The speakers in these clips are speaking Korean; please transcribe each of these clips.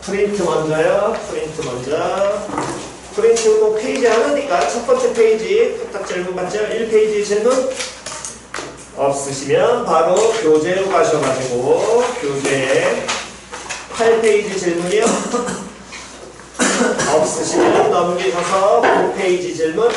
프린트 먼저요. 프린트 먼저. 프린트 뭐 페이지 하나니까 첫 번째 페이지 딱 질문 맞죠? 1페이지 질문 없으시면 바로 교재로 가셔가지고 교재에 8페이지 질문이요. 없으시면 넘기셔서 9페이지 질문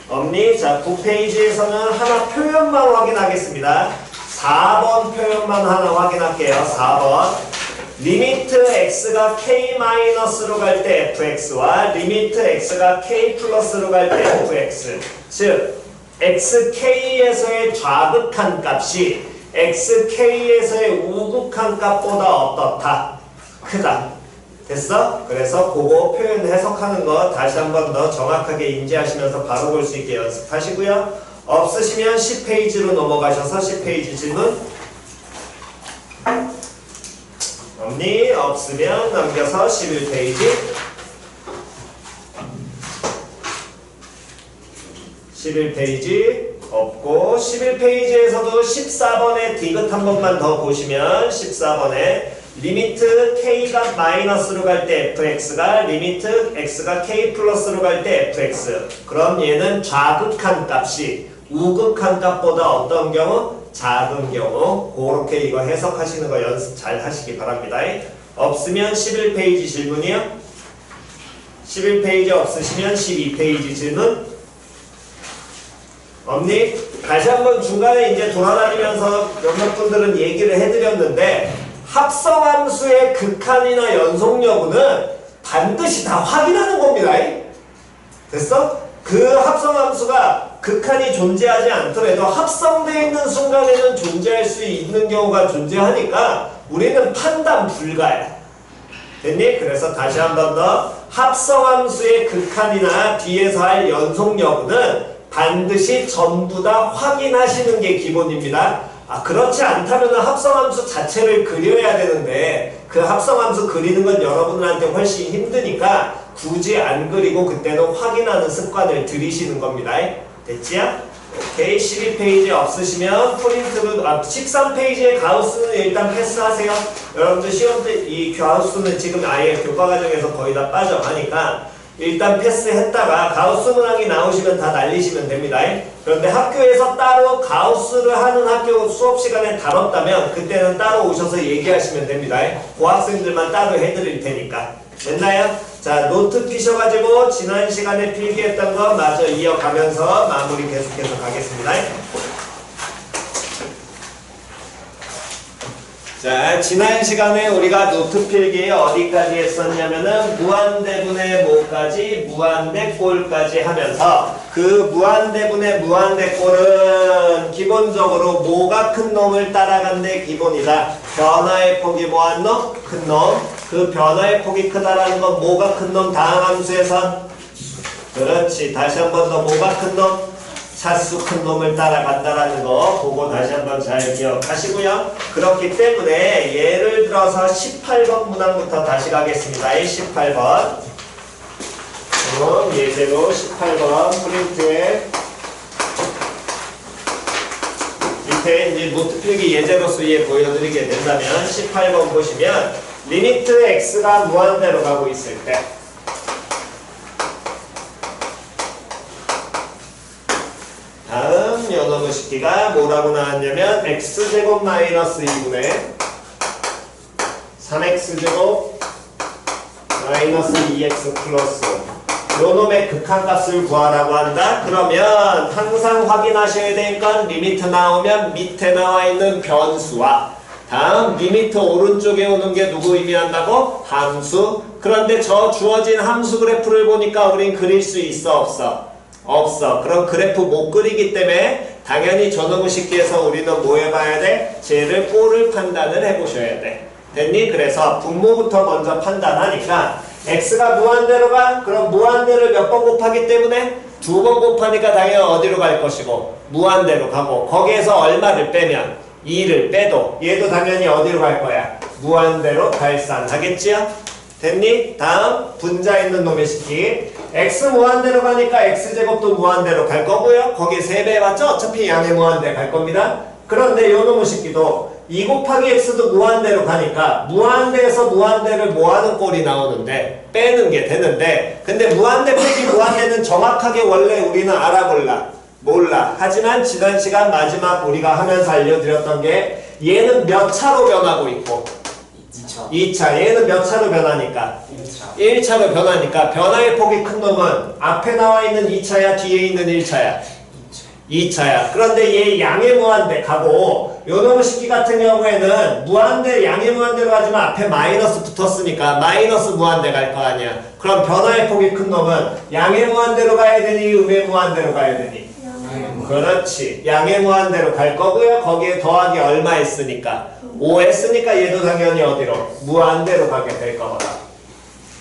없니? 자, 9페이지에서는 하나 표현만 확인하겠습니다. 4번 표현만 하나 확인할게요. 4번 리미트 x가 k-로 갈 때 fx와 리미트 x가 k 플러스로 갈 때 fx 즉 xk에서의 좌극한 값이 xk에서의 우극한 값보다 어떻다? 크다. 됐어? 그래서 그거 표현 해석하는 거 다시 한 번 더 정확하게 인지하시면서 바로 볼 수 있게 연습하시고요. 없으시면 10페이지로 넘어가셔서 10페이지 질문 없니? 없으면 넘겨서 11페이지 11페이지 없고 11페이지에서도 14번에 디귿 한 번만 더 보시면 14번에 리미트 k가 마이너스로 갈 때 fx가 리미트 x가 k 플러스로 갈 때 fx 그럼 얘는 좌극한 값이 우극한 값보다 어떤 경우? 작은 경우 그렇게 이거 해석하시는 거 연습 잘 하시기 바랍니다. 없으면 11페이지 질문이요. 11페이지 없으시면 12페이지 질문 없니? 다시 한번 중간에 이제 돌아다니면서 몇몇 분들은 얘기를 해드렸는데 합성함수의 극한이나 연속 여부는 반드시 다 확인하는 겁니다. 됐어? 그 합성함수가 극한이 존재하지 않더라도 합성되어 있는 순간에는 존재할 수 있는 경우가 존재하니까 우리는 판단 불가야. 됐니? 그래서 다시 한 번 더 합성함수의 극한이나 뒤에서 할 연속 여부는 반드시 전부 다 확인하시는 게 기본입니다. 그렇지 않다면 합성함수 자체를 그려야 되는데 그 합성함수 그리는 건 여러분들한테 훨씬 힘드니까 굳이 안 그리고 그때는 확인하는 습관을 들이시는 겁니다. 됐지요? 오케이. 12페이지 없으시면 프린트로 13페이지의 가우스는 일단 패스하세요. 여러분들 시험 때 이 가우스는 지금 아예 교과과정에서 거의 다 빠져가니까 일단 패스했다가 가우스 문항이 나오시면 다 날리시면 됩니다. 그런데 학교에서 따로 가우스를 하는 학교 수업 시간에 다뤘다면 그때는 따로 오셔서 얘기하시면 됩니다. 그 학생들만 따로 해드릴 테니까. 됐나요? 자, 노트 피셔가지고 지난 시간에 필기했던 거 마저 이어가면서 마무리 계속해서 가겠습니다. 자, 지난 시간에 우리가 노트 필기 어디까지 했었냐면은 무한대분의 뭐까지 무한대꼴까지 하면서 그 무한대분의 무한대꼴은 기본적으로 뭐가 큰 놈을 따라간데 기본이다. 변화의 폭이 뭐한 놈? 큰 놈. 그 변화의 폭이 크다라는 건 뭐가 큰 놈? 다음 함수에선 그렇지. 다시 한 번 더 뭐가 큰 놈? 차수 큰 놈을 따라간다라는 거 보고 다시 한번 잘 기억하시고요. 그렇기 때문에 예를 들어서 18번 문항부터 다시 가겠습니다. 18번 예제로 18번 프린트에 밑에 이제 노트 필기 예제로서 보여드리게 된다면 18번 보시면 리미트 x가 무한대로 가고 있을 때 다음 연어무 식기가 뭐라고 나왔냐면 x제곱 마이너스 2분의 3x제곱 마이너스 2x 플러스 요 놈의 극한값을 구하라고 한다. 그러면 항상 확인하셔야 될 건 리미트 나오면 밑에 나와 있는 변수와 다음 리미트 오른쪽에 오는 게 누구 의미한다고? 함수. 그런데 저 주어진 함수 그래프를 보니까 우린 그릴 수 있어 없어? 없어. 그럼 그래프 못 그리기 때문에 당연히 전원무 식기에서 우리는 뭐 해봐야 돼? 쟤를 꼴을 판단을 해보셔야 돼. 됐니? 그래서 분모부터 먼저 판단하니까 x가 무한대로 가? 그럼 무한대를 몇 번 곱하기 때문에? 2번 곱하니까 당연히 어디로 갈 것이고 무한대로 가고 거기에서 얼마를 빼면 2를 빼도 얘도 당연히 어디로 갈 거야? 무한대로 발산하겠지요? 됐니? 다음 분자 있는 놈의 식기 x 무한대로 가니까 x제곱도 무한대로 갈 거고요. 거기에 3배 맞죠? 어차피 양의 무한대 갈 겁니다. 그런데 요 놈의 식기도 2 곱하기 x도 무한대로 가니까 무한대에서 무한대를 뭐하는 꼴이 나오는데 빼는 게 되는데 근데 무한대 빼기 무한대는 정확하게 원래 우리는 몰라. 하지만 지난 시간 마지막 우리가 하면서 알려드렸던 게 얘는 몇 차로 변하고 있고 2차. 얘는 몇 차로 변하니까 1차로 변하니까 변화의 폭이 큰 놈은 앞에 나와 있는 2차야 뒤에 있는 1차야 2차야. 그런데 얘 양의 무한대 가고 요놈의 식기 같은 경우에는 무한대 양의 무한대로 가지만 앞에 마이너스 붙었으니까 마이너스 무한대 갈 거 아니야. 그럼 변화의 폭이 큰 놈은 양의 무한대로 가야 되니 음의 무한대로 가야 되니? 그렇지. 양의 무한대로 갈 거고요. 거기에 더하기 얼마 했으니까 5 했으니까 얘도 당연히 어디로? 무한대로 가게 될 거거든.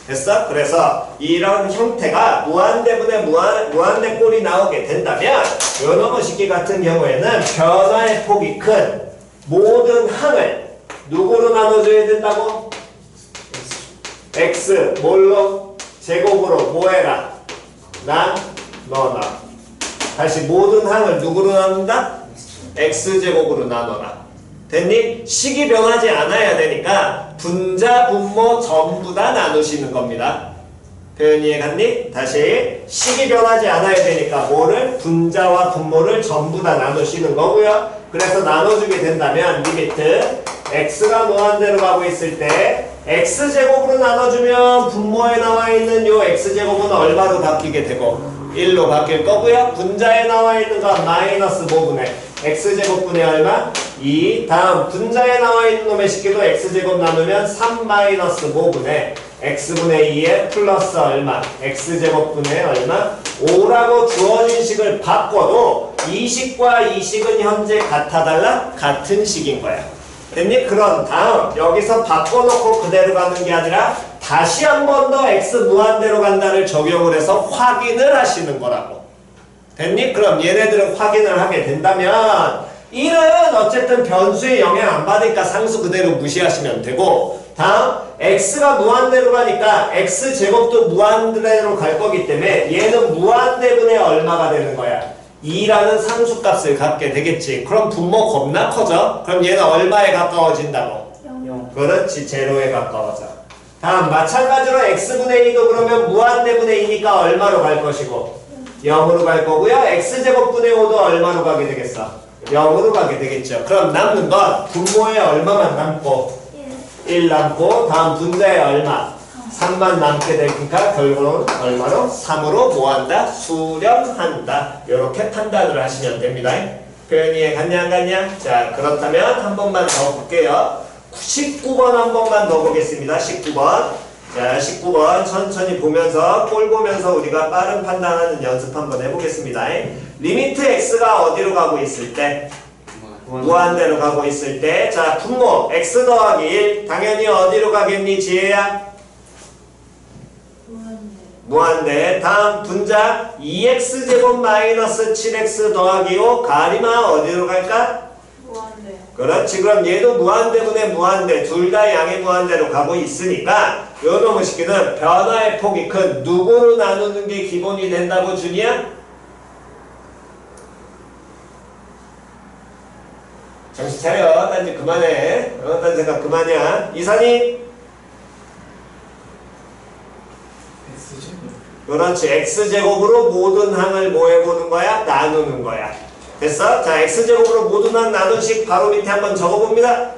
됐어? 그래서 이런 형태가 무한대분의 무한대 꼴이 나오게 된다면 요놈의 식기 같은 경우에는 변화의 폭이 큰 모든 항을 누구로 나눠줘야 된다고? x 뭘로? 제곱으로 뭐해라? 너나 다시 모든 항을 누구로 나눈다? x제곱으로 나눠라. 됐니? 식이 변하지 않아야 되니까 분자, 분모 전부 다 나누시는 겁니다. 표현 이해갔니? 다시 식이 변하지 않아야 되니까 뭐를? 분자와 분모를 전부 다 나누시는 거고요. 그래서 나눠주게 된다면 리미트 x가 무한대로 가고 있을 때 x제곱으로 나눠주면 분모에 나와 있는 요 x제곱은 얼마로 바뀌게 되고 1로 바뀔 거고요. 분자에 나와 있는 건 마이너스 5분의 x제곱분의 얼마? 2. 다음 분자에 나와 있는 놈의 식기도 x제곱 나누면 3 마이너스 5분의 x분의 2에 플러스 얼마? x제곱분의 얼마? 5라고 주어진 식을 바꿔도 이 식과 이 식은 현재 같아 달라? 같은 식인 거야. 됐니? 그럼 다음 여기서 바꿔놓고 그대로 가는 게 아니라 다시 한 번 더 x 무한대로 간다를 적용을 해서 확인을 하시는 거라고. 됐니? 그럼 얘네들은 확인을 하게 된다면 1은 어쨌든 변수에 영향 안 받으니까 상수 그대로 무시하시면 되고 다음 x가 무한대로 가니까 x제곱도 무한대로 갈 거기 때문에 얘는 무한대분의 얼마가 되는 거야? 2라는 상수값을 갖게 되겠지. 그럼 분모 겁나 커져? 그럼 얘는 얼마에 가까워진다고? 0. 그렇지. 제로에 가까워져. 다음 마찬가지로 x분의 2도 그러면 무한대분의 2니까 얼마로 갈 것이고 0으로 갈 거고요. x제곱분의 5도 얼마로 가게 되겠어? 0으로 가게 되겠죠. 그럼 남는 건 분모에 얼마만 남고 1 남고 다음 분자에 얼마? 3만 남게 되니까 결국은 얼마로? 3으로 뭐한다? 수렴한다. 이렇게 판단을 하시면 됩니다. 표현 이해 갔냐 안 갔냐? 자 그렇다면 한 번만 더 볼게요. 19번 한 번만 더 보겠습니다. 19번. 자 19번 천천히 보면서 꼴 보면서 우리가 빠른 판단하는 연습 한번 해보겠습니다. 리미트 x가 어디로 가고 있을 때? 무한대로 가고 있을 때 자 분모 x 더하기 1 당연히 어디로 가겠니 지혜야? 무한대. 다음 분자 2x제곱 마이너스 7x 더하기 5 가리마 어디로 갈까? 무한대. 그렇지. 그럼 얘도 무한대분의 무한대 둘 다 양의 무한대로 가고 있으니까 요 놈의 식기는 변화의 폭이 큰 누구로 나누는 게 기본이 된다고 준이야? 정신 차려. 딴짓 그만해. 딴 생각 그만이야. 이산이? 그렇지. x제곱으로 모든 항을 뭐 해보는 거야? 나누는 거야. 됐어? 자, x제곱으로 모든 항 나눈 식 바로 밑에 한번 적어봅니다.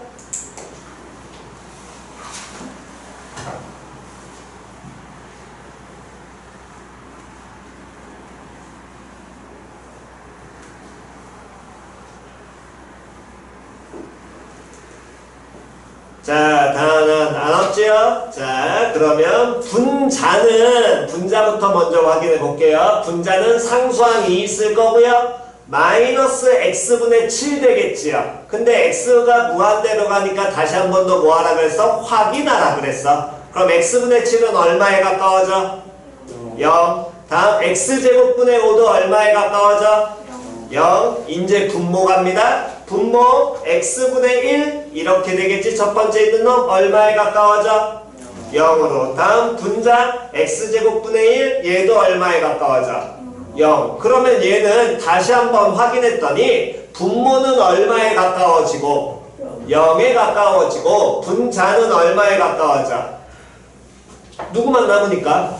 자, 다음은 안 없지요? 자, 그러면 분자부터 먼저 확인해 볼게요. 분자는 상수항 2 있을 거고요. 마이너스 x분의 7 되겠지요. 근데 x가 무한대로 가니까 다시 한 번 더 뭐하라 그랬어? 확인하라 그랬어. 그럼 x분의 7은 얼마에 가까워져? 0. 다음 x제곱분의 5도 얼마에 가까워져? 0. 이제 분모 갑니다. 분모 x분의 1 이렇게 되겠지. 첫 번째 있는 놈 얼마에 가까워져? 0으로. 다음 분자 x제곱분의 1 얘도 얼마에 가까워져? 0. 그러면 얘는 다시 한번 확인했더니 분모는 얼마에 가까워지고? 0에 가까워지고 분자는 얼마에 가까워져? 누구만 남으니까?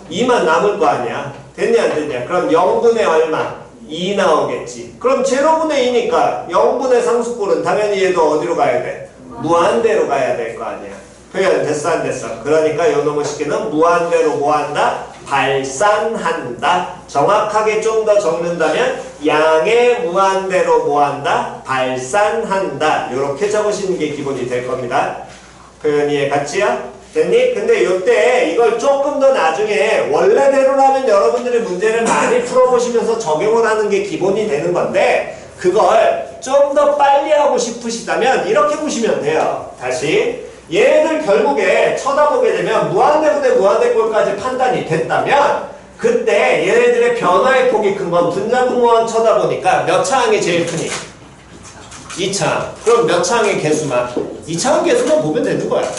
2만 남을 거 아니야. 됐냐 안 됐냐? 그럼 0분의 얼마? 2 나오겠지. 그럼 제로분의 2니까 0분의 상수꼴은 당연히 얘도 어디로 가야 돼? 무한대로 가야 될 거 아니야. 표현 됐어 안 됐어? 그러니까 요 놈의 식기는 무한대로 뭐한다? 발산한다. 정확하게 좀 더 적는다면 양의 무한대로 뭐한다? 발산한다. 이렇게 적으시는 게 기본이 될 겁니다. 표현 이해 갔지요? 됐니? 근데 요때 이걸 조금 더 나중에 원래대로라면 여러분들이 문제를 많이 풀어보시면서 적용을 하는 게 기본이 되는 건데 그걸 좀 더 빨리 하고 싶으시다면 이렇게 보시면 돼요. 다시 얘네들 결국에 쳐다보게 되면 무한대분의 무한대꼴까지 판단이 됐다면 그때 얘네들의 변화의 폭이 큰 건 분자분모원 쳐다보니까 몇 차항이 제일 크니? 2차항. 그럼 몇 차항의 개수만? 2차항 개수만 보면 되는 거야.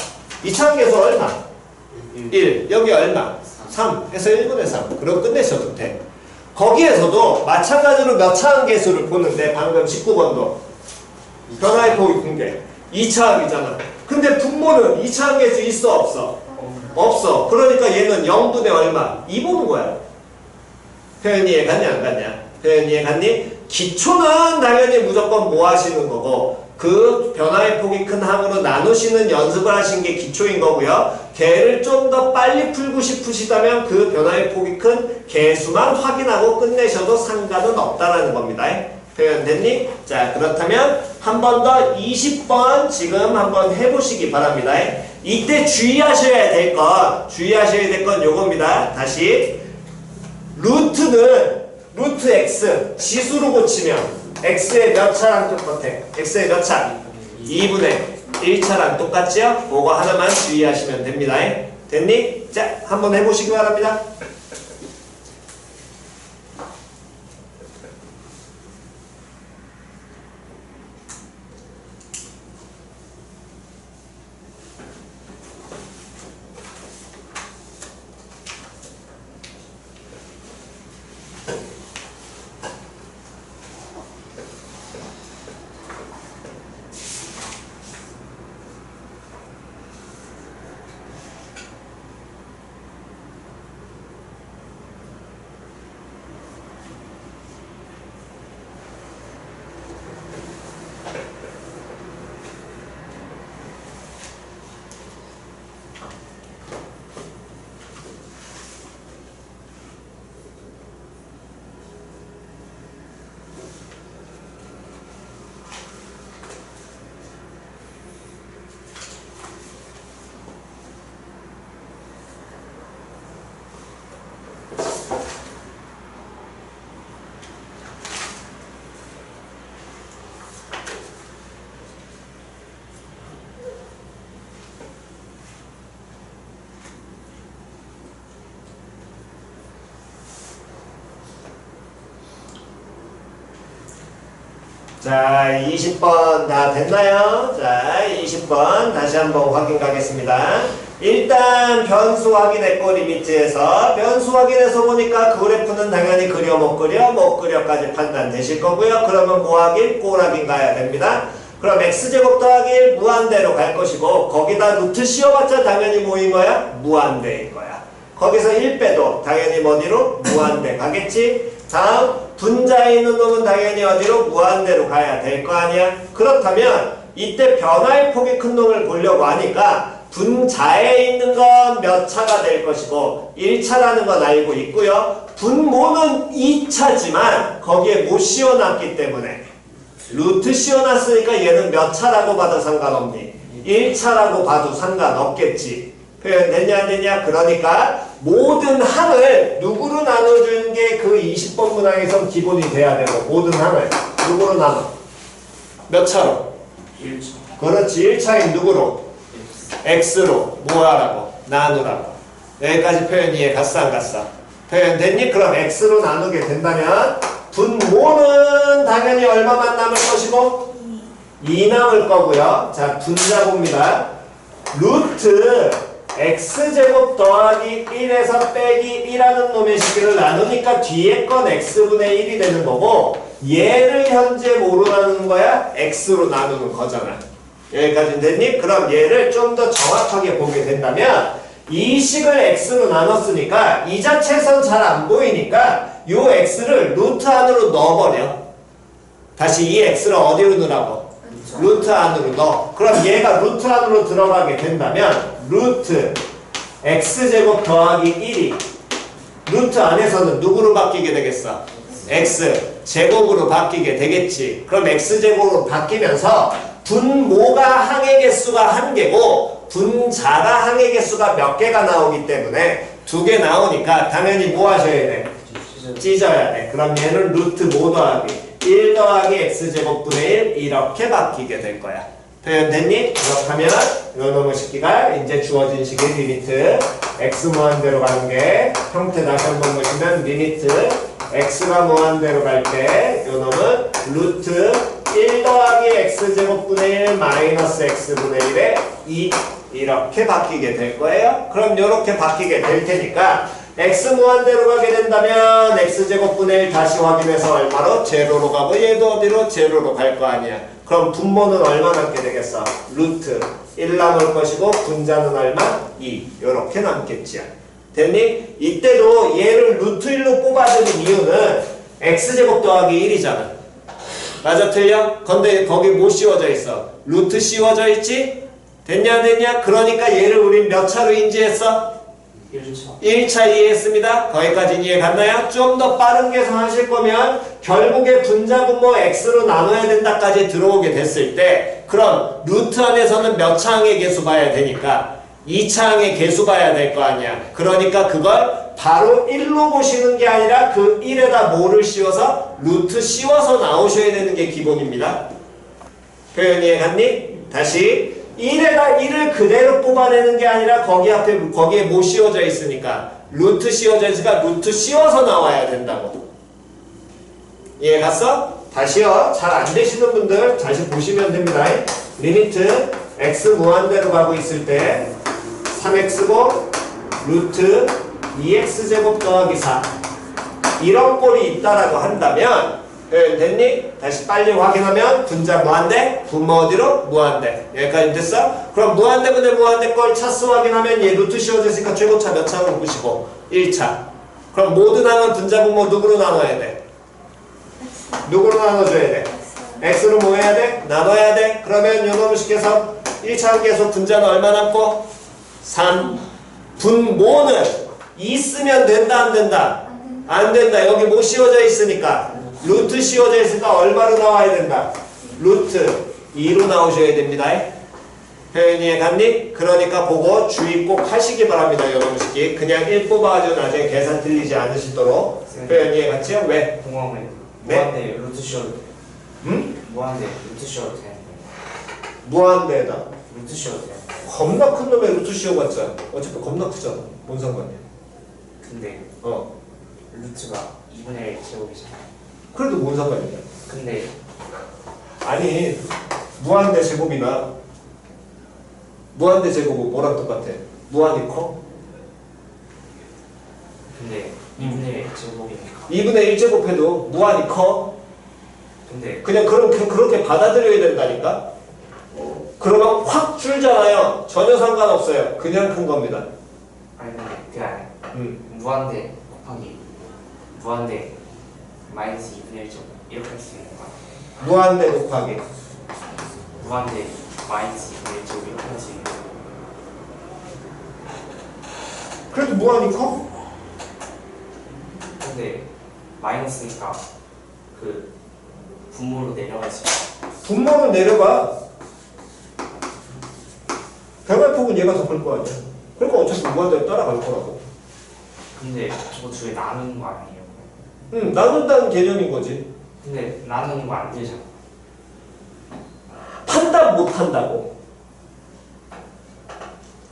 2차항 개수 얼마? 1. 여기 얼마? 3. 해서 1분의 3. 그럼 끝내셔도 돼. 거기에서도 마찬가지로 몇 차항 개수를 보는데 방금 19번도 변화의 폭이 큰 게 2차항이잖아. 근데 분모는 2차항 개수 있어 없어? 없어. 그러니까 얘는 0분의 얼마? 2 보는 거야. 표현 이해 갔냐 안 갔냐? 표현 이해 갔니? 기초는 당연히 무조건 뭐 하시는 거고 그 변화의 폭이 큰 항으로 나누시는 연습을 하신 게 기초인 거고요. 걔를 좀 더 빨리 풀고 싶으시다면 그 변화의 폭이 큰 개수만 확인하고 끝내셔도 상관은 없다라는 겁니다. 표현 됐니? 자, 그렇다면 한 번 더 20번 지금 한번 해보시기 바랍니다. 이때 주의하셔야 될 건 요겁니다. 다시 루트는 루트 x 지수로 고치면 x의 몇 차랑 똑같아? x의 몇 차? 2분의 1차랑 똑같지요? 그거 하나만 주의하시면 됩니다. 됐니? 자, 한번 해보시기 바랍니다. 자, 20번 다 됐나요? 자, 20번 다시 한번 확인 가겠습니다. 일단 변수 확인했고 리미트에서 변수 확인해서 보니까 그래프는 당연히 그려 못 그려까지 판단되실 거고요. 그러면 뭐 하길? 꼴 확인 가야 됩니다. 그럼 x제곱 더하기 1 무한대로 갈 것이고 거기다 루트 씌워봤자 당연히 뭐인 거야? 무한대인 거야. 거기서 1 빼도 당연히 어디로? 무한대 가겠지? 다음 분자에 있는 놈은 당연히 어디로? 무한대로 가야 될 거 아니야? 그렇다면 이때 변화의 폭이 큰 놈을 보려고 하니까 분자에 있는 건 몇 차가 될 것이고 1차라는 건 알고 있고요. 분모는 2차지만 거기에 못 씌워놨기 때문에 루트 씌워놨으니까 얘는 몇 차라고 봐도 상관없니? 1차라고 봐도 상관없겠지. 표현 됐냐 안 됐냐? 그러니까 모든 항을 누구로 나눠주는 게 그 20번 문항에선 기본이 돼야 되고 모든 항을 누구로 나눠? 몇 차로? 1차. 그렇지. 1차인 누구로? x로 뭐하라고? 나누라고. 여기까지 표현 이해 갔어 안 갔어? 표현 됐니? 그럼 x로 나누게 된다면 분모는 당연히 얼마만 남을 것이고 2 남을 거고요. 자, 분자봅니다. 루트 x제곱 더하기 1에서 빼기 1하는 놈의 식을 나누니까 뒤에 건 x분의 1이 되는 거고 얘를 현재 뭐로 나누는 거야? x로 나누는 거잖아. 여기까지 됐니? 그럼 얘를 좀 더 정확하게 보게 된다면 이 식을 x로 나눴으니까 이 자체에선 잘 안 보이니까 요 x를 루트 안으로 넣어버려. 다시 이 x를 어디로 넣으라고? 루트 안으로 넣어. 그럼 얘가 루트 안으로 들어가게 된다면 루트 x제곱 더하기 1이 루트 안에서는 누구로 바뀌게 되겠어? x 제곱으로 바뀌게 되겠지. 그럼 x제곱으로 바뀌면서 분모가 항의 개수가 1개고 분자가 항의 개수가 몇 개가 나오기 때문에 2개 나오니까 당연히 뭐 하셔야 돼? 찢어야 돼. 그럼 얘는 루트 뭐 더하기 1 더하기 x제곱분의 1 이렇게 바뀌게 될 거야. 표현됐니? 그렇다면 요놈의 식기가 이제 주어진 식의 리미트 x 무한대로 가는 게 형태 다시 한번 보시면 리미트 x가 무한대로 갈 때 요놈은 루트 1 더하기 x제곱분의 1 마이너스 x분의 1에 2 이렇게 바뀌게 될 거예요. 그럼 이렇게 바뀌게 될 테니까 x 무한대로 가게 된다면 x제곱분의 1 다시 확인해서 얼마로? 제로로 가고 얘도 어디로? 제로로 갈 거 아니야. 그럼 분모는 얼마 남게 되겠어? 루트 1 남을 것이고 분자는 얼마? 2 이렇게 남겠지. 됐니? 이때도 얘를 루트 1로 뽑아주는 이유는 x제곱 더하기 1이잖아. 맞아 틀려? 근데 거기 뭐 씌워져 있어? 루트 씌워져 있지? 됐냐 안 됐냐? 그러니까 얘를 우린 몇 차로 인지했어? 1차 이해했습니다. 거기까지 이해 갔나요? 좀 더 빠른 계산하실 거면 결국에 분자 분모 x로 나눠야 된다까지 들어오게 됐을 때 그럼 루트 안에서는 몇 차 항의 개수 봐야 되니까 2차 항의 개수 봐야 될 거 아니야. 그러니까 그걸 바로 1로 보시는 게 아니라 그 1에다 뭐를 씌워서? 루트 씌워서 나오셔야 되는 게 기본입니다. 표현 이해 갔니? 다시 1에다 1을 그대로 뽑아내는 게 아니라 거기에 뭐 씌워져 있으니까 루트 씌워져 있으니까 루트 씌워서 나와야 된다고. 이해 갔어? 다시요. 잘 안 되시는 분들 다시 보시면 됩니다. 리미트 x 무한대로 가고 있을 때 3x고 루트 2x제곱 더하기 4 이런 꼴이 있다라고 한다면 됐니? 다시 빨리 확인하면 분자 무한대, 분모 어디로? 무한대. 여기까지 됐어? 그럼 무한대분의 무한대 걸 차수 확인하면 얘 루트 씌워져 있으니까 최고차 몇 차로 보시고 1차. 그럼 모두 나눈 분자 분모 누구로 나눠야 돼? 누구로 나눠줘야 돼? x로 뭐 해야 돼? 나눠야 돼? 그러면 요놈을 시켜서 1차 함께해서 분자는 얼마 남고? 3. 분모는 있으면 된다 안 된다? 안 된다. 여기 뭐 씌워져 있으니까 루트 씌워져 있으니까 얼마로 나와야 된다? 루트 2로 나오셔야 됩니다. 표현 이해 갔니? 그러니까 보고 주의 꼭 하시기 바랍니다. 여러분식이 그냥 1 뽑아가지고 나중에 계산 틀리지 않으시도록. 표현 이해 갔지요? 왜? 무한대 루트 씌워도 돼. 응? 무한대 루트 씌워도 돼. 무한대에다 루트 씌워도 돼. 겁나 큰 놈에 루트 씌워봤자 어차피 겁나 크잖아. 뭔 상관이야? 근데 루트가 2분의 1 제곱이잖아. 그래도 뭔 상관이야? 근데 아니 무한대 제곱이나 무한대 제곱은 뭐랑 똑같아? 무한이 커? 근데 2분의 1 제곱이니까. 2분의 1 제곱해도 무한이 커? 근데 그냥 그렇게 받아들여야 된다니까? 그러면 확 줄잖아요. 전혀 상관없어요. 그냥 큰 겁니다. 아니 근데 그게 아니야. 무한대 곱하기 무한대 마이너스 2분의 1 제곱 이렇게 할 수 있는 거야. 무한대 곱하기 무한대 마이너스 2분의 1 제곱 이렇게 할 수 있는 거야. 그래도 무한이 커? 근데 마이너스니까 그 분모로 내려갈 수 있어. 분모는 내려가. 대괄폭은 얘가 더 클 거 아니야. 그러니까 어차피 무한대로 따라갈 거라고. 근데 저거 두 개 나누는 거 아니에요? 응, 나눈다는 개념인 거지. 근데 나누는 거 안 되잖아. 판단 못 한다고.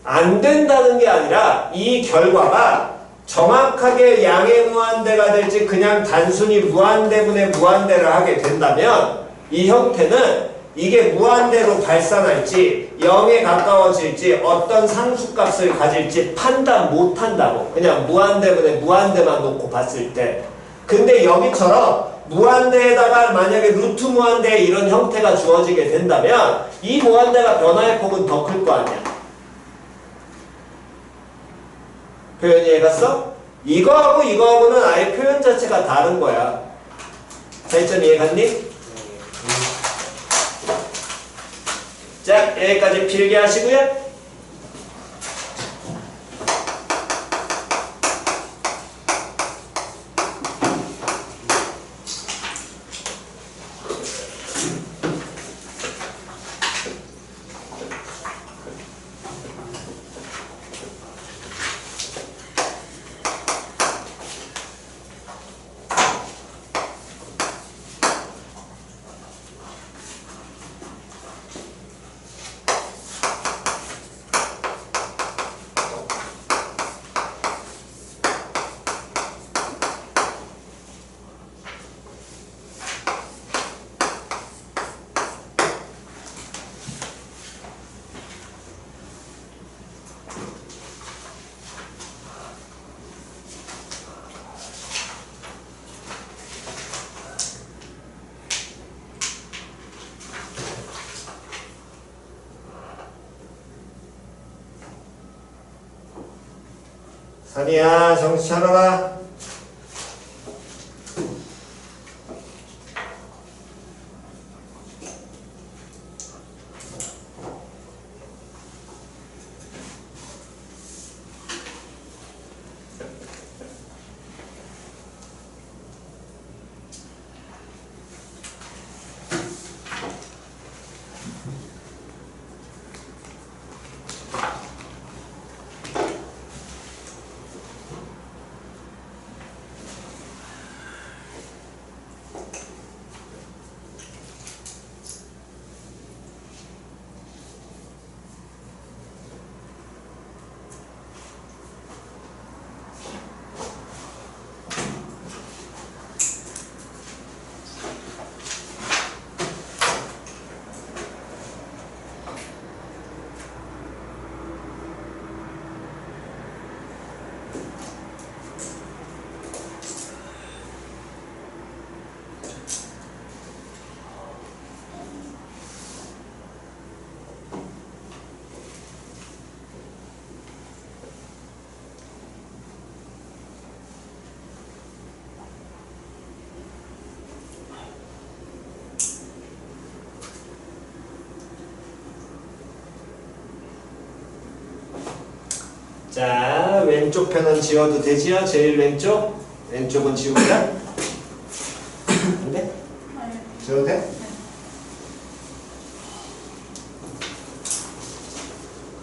안 된다는 게 아니라 이 결과가 정확하게 양의 무한대가 될지 그냥 단순히 무한대분의 무한대를 하게 된다면 이 형태는 이게 무한대로 발산할지 0에 가까워질지 어떤 상수값을 가질지 판단 못 한다고. 그냥 무한대분의 무한대만 놓고 봤을 때. 근데 여기처럼 무한대에다가 만약에 루트 무한대 이런 형태가 주어지게 된다면 이 무한대가 변화의 폭은 더 클 거 아니야. 표현이 해갔어? 이거하고 이거하고는 아예 표현 자체가 다른 거야. 차이점 이해갔니? 자, 여기까지 필기하시고요. 산이야, 정신 차려라. 자, 왼쪽 편은 지워도 되지요? 제일 왼쪽? 왼쪽은 지우자? 안 돼? 지워도 돼?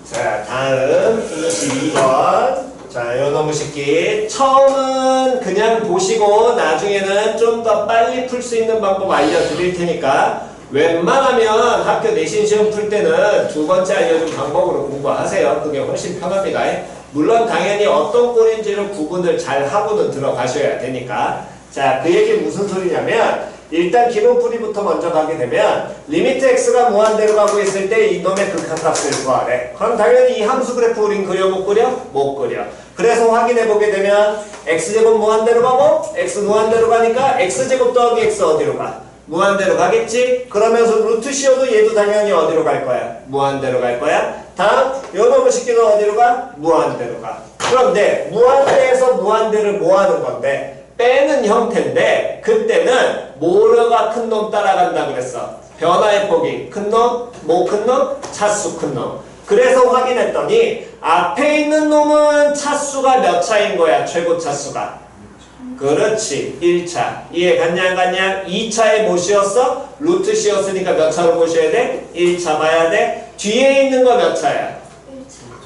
자, 다음 22번. 자, 요 놈의 새끼. 처음은 그냥 보시고 나중에는 좀 더 빨리 풀 수 있는 방법 알려드릴 테니까 웬만하면 학교 내신 시험 풀 때는 두 번째 알려준 방법으로 공부하세요. 그게 훨씬 편합니다. 물론 당연히 어떤 꼴인지를 구분을 잘 하고는 들어가셔야 되니까. 자, 그 얘기 무슨 소리냐면 일단 기본풀이부터 먼저 가게 되면 리미트 x가 무한대로 가고 있을 때 이놈의 극한값을 구하래. 그럼 당연히 이 함수 그래프 우린 그려 못 그려? 못 그려. 그래서 확인해 보게 되면 x제곱 무한대로 가고 x 무한대로 가니까 x제곱 더하기 x 어디로 가? 무한대로 가겠지? 그러면서 루트 씌워도 얘도 당연히 어디로 갈 거야? 무한대로 갈 거야. 다음 요놈의 새끼는 어디로 가? 무한대로 가. 그런데 무한대에서 무한대를 뭐 하는 건데? 빼는 형태인데 그때는 뭐가 큰 놈 따라간다 그랬어. 변화의 폭이 큰 놈, 뭐 큰 놈? 차수 큰 놈. 그래서 확인했더니 앞에 있는 놈은 차수가 몇 차인 거야? 최고 차수가. 그렇지. 1차. 이해 갔냐 안 갔냐? 2차에 뭐 씌웠어? 루트 씌웠으니까 몇 차로 보셔야 돼? 1차 봐야 돼. 뒤에 있는 거 몇 차야?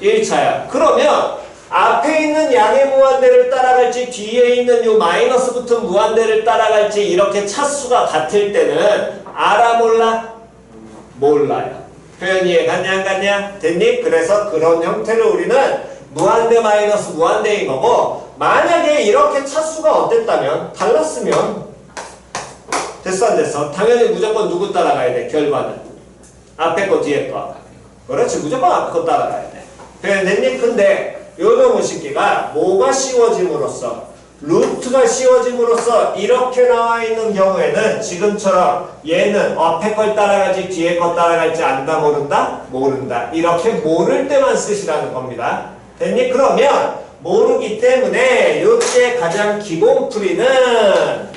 1차야. 그러면 앞에 있는 양의 무한대를 따라갈지 뒤에 있는 요 마이너스 붙은 무한대를 따라갈지 이렇게 차수가 같을 때는 알아 몰라? 몰라요. 표현 이해 갔냐 안 갔냐? 됐니? 그래서 그런 형태를 우리는 무한대 마이너스 무한대인 거고 만약에 이렇게 차수가 어땠다면 달랐으면 됐어 안 됐어? 당연히 무조건 누구 따라가야 돼? 결과는 앞에 거 뒤에 거. 그렇지. 무조건 앞에 거 따라가야 돼. 표현 됐니? 근데 요놈의 새끼가 뭐가 씌워짐으로써 루트가 씌워짐으로써 이렇게 나와 있는 경우에는 지금처럼 얘는 앞에 걸 따라가지 뒤에 거 따라갈지 안다 모른다? 모른다. 이렇게 모를 때만 쓰시라는 겁니다. 됐니? 그러면 모르기 때문에 요때 가장 기본은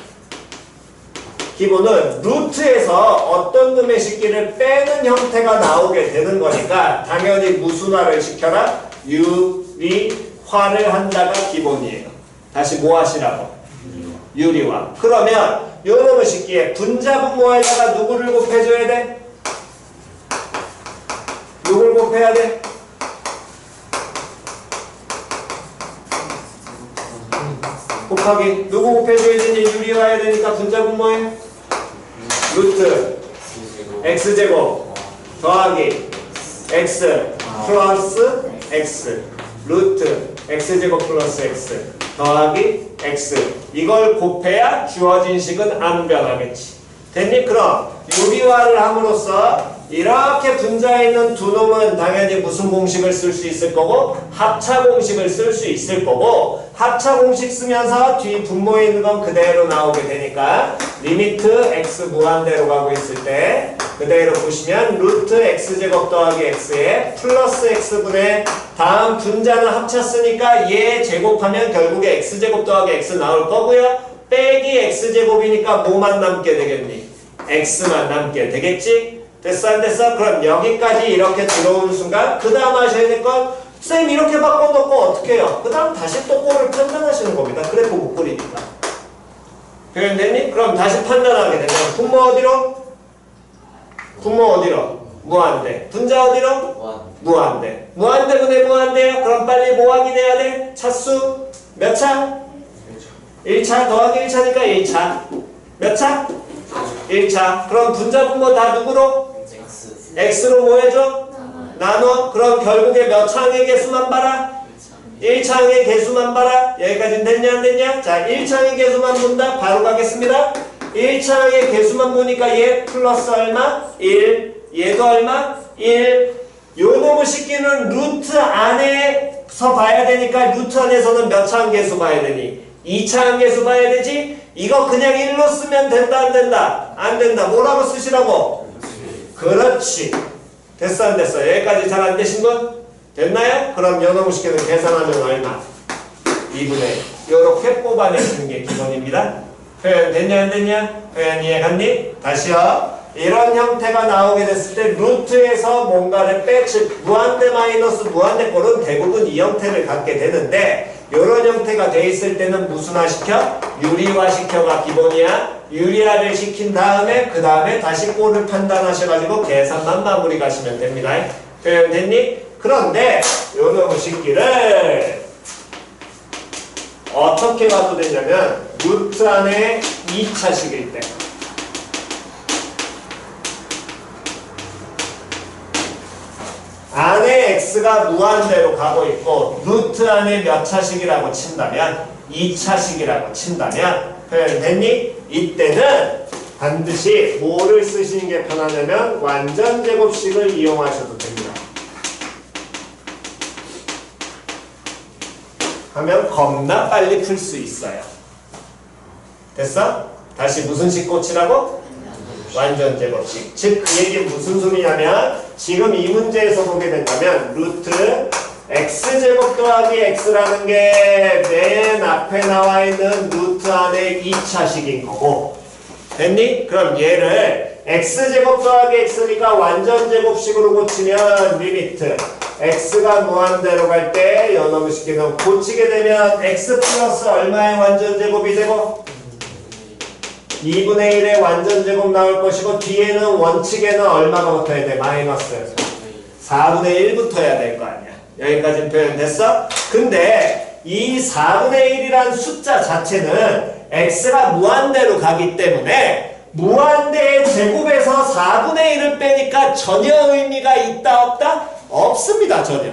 루트에서 어떤 놈의 식기를 빼는 형태가 나오게 되는 거니까 당연히 무순화를 시켜라? 유리화를 한다가 기본이에요. 다시 뭐 하시라고? 유리화. 그러면 요 놈의 식기에 분자분모에다가 누구를 곱해줘야 돼? 누굴 곱해야 돼? 곱하기 누구 곱해줘야 되니? 유리화해야 되니까 분자분모에 루트 x제곱 더하기 x 플러스 x 루트 x제곱 플러스 x 더하기 x 이걸 곱해야 주어진 식은 안 변하겠지. 됐니? 그럼 유리화를 함으로써 이렇게 분자에 있는 두 놈은 당연히 무슨 공식을 쓸 수 있을 거고 합차 공식을 쓸 수 있을 거고 합차 공식 쓰면서 뒤 분모에 있는 건 그대로 나오게 되니까 리미트 x 무한대로 가고 있을 때 그대로 보시면 루트 x제곱 더하기 x에 플러스 x분의 다음 분자는 합쳤으니까 얘 제곱하면 결국에 x제곱 더하기 x 나올 거고요. 빼기 x제곱이니까 뭐만 남게 되겠니? x만 남게 되겠지? 됐어 안 됐어? 그럼 여기까지 이렇게 들어오는 순간 그 다음 하셔야 될 건 쌤 이렇게 바꿔놓고 어떻게 해요? 그 다음 다시 또 꼴을 판단하시는 겁니다. 그래프 못 그리니까. 표현됐니? 그럼 다시 판단하게 되면 분모 어디로? 분모 어디로? 무한대. 분자 어디로? 무한대. 무한대분의 무한대야? 그럼 빨리 뭐 확인해야 돼? 차수 몇 차? 1차 더하기 1차니까 1차. 몇 차? 1차. 그럼 분자 분모 다 누구로? x로 뭐 해줘? 나눠. 그럼 결국에 몇 차항의 개수만 봐라? 1차항의 개수만 봐라. 여기까지는 됐냐 안 됐냐? 자, 1차항의 개수만 본다. 바로 가겠습니다. 1차항의 개수만 보니까 얘 플러스 얼마? 1. 얘도 얼마? 1. 요 놈의 식기는 루트 안에서 봐야 되니까 루트 안에서는 몇 차항 개수 봐야 되니? 2차항 개수 봐야 되지? 이거 그냥 1로 쓰면 된다 안 된다? 안 된다. 뭐라고 쓰시라고? 그렇지. 됐어 안 됐어? 여기까지 잘 안 되신 분? 됐나요? 그럼 요놈의 식기는 계산하면 얼마? 2분의 요렇게 뽑아내시는 게 기본입니다. 표현 됐냐 안 됐냐? 표현 이해갔니? 다시요. 이런 형태가 나오게 됐을 때 루트에서 뭔가를 빼, 즉 무한대 마이너스 무한대 꼴은 대부분 이 형태를 갖게 되는데 이런 형태가 돼 있을 때는 무슨화 시켜? 유리화 시켜가 기본이야. 유리화를 시킨 다음에 그 다음에 다시 꼴을 판단하셔가지고 계산만 마무리 가시면 됩니다. 표현 됐니? 그런데 요놈의 식기를 어떻게 봐도 되냐면 루트 안에 2차식일 때 안에 x가 무한대로 가고 있고 루트 안에 몇 차식이라고 친다면 2차식이라고 친다면 표현 됐니? 이때는 반드시 뭐를 쓰시는 게 편하냐면 완전 제곱식을 이용하셔도 됩니다. 하면 겁나 빨리 풀 수 있어요. 됐어? 다시 무슨 식 꽂히라고? 완전 제곱식. 즉 그 얘기는 무슨 소리냐면 지금 이 문제에서 보게 된다면 루트 x제곱 더하기 x라는 게 맨 앞에 나와 있는 루트 안에 2차식인 거고 됐니? 그럼 얘를 x제곱 더하기 x니까 완전 제곱식으로 고치면 리미트 x가 무한대로 갈 때 요놈의 식기는 고치게 되면 x 플러스 얼마의 완전 제곱이 되고 2분의 1의 완전 제곱 나올 것이고 뒤에는 원칙에는 얼마가 붙어야 돼? 마이너스 4분의 1 붙어야 될 거 아니야. 여기까지 표현됐어? 근데 이 4분의 1이란 숫자 자체는 x가 무한대로 가기 때문에 무한대의 제곱에서 4분의 1을 빼니까 전혀 의미가 있다 없다? 없습니다. 전혀.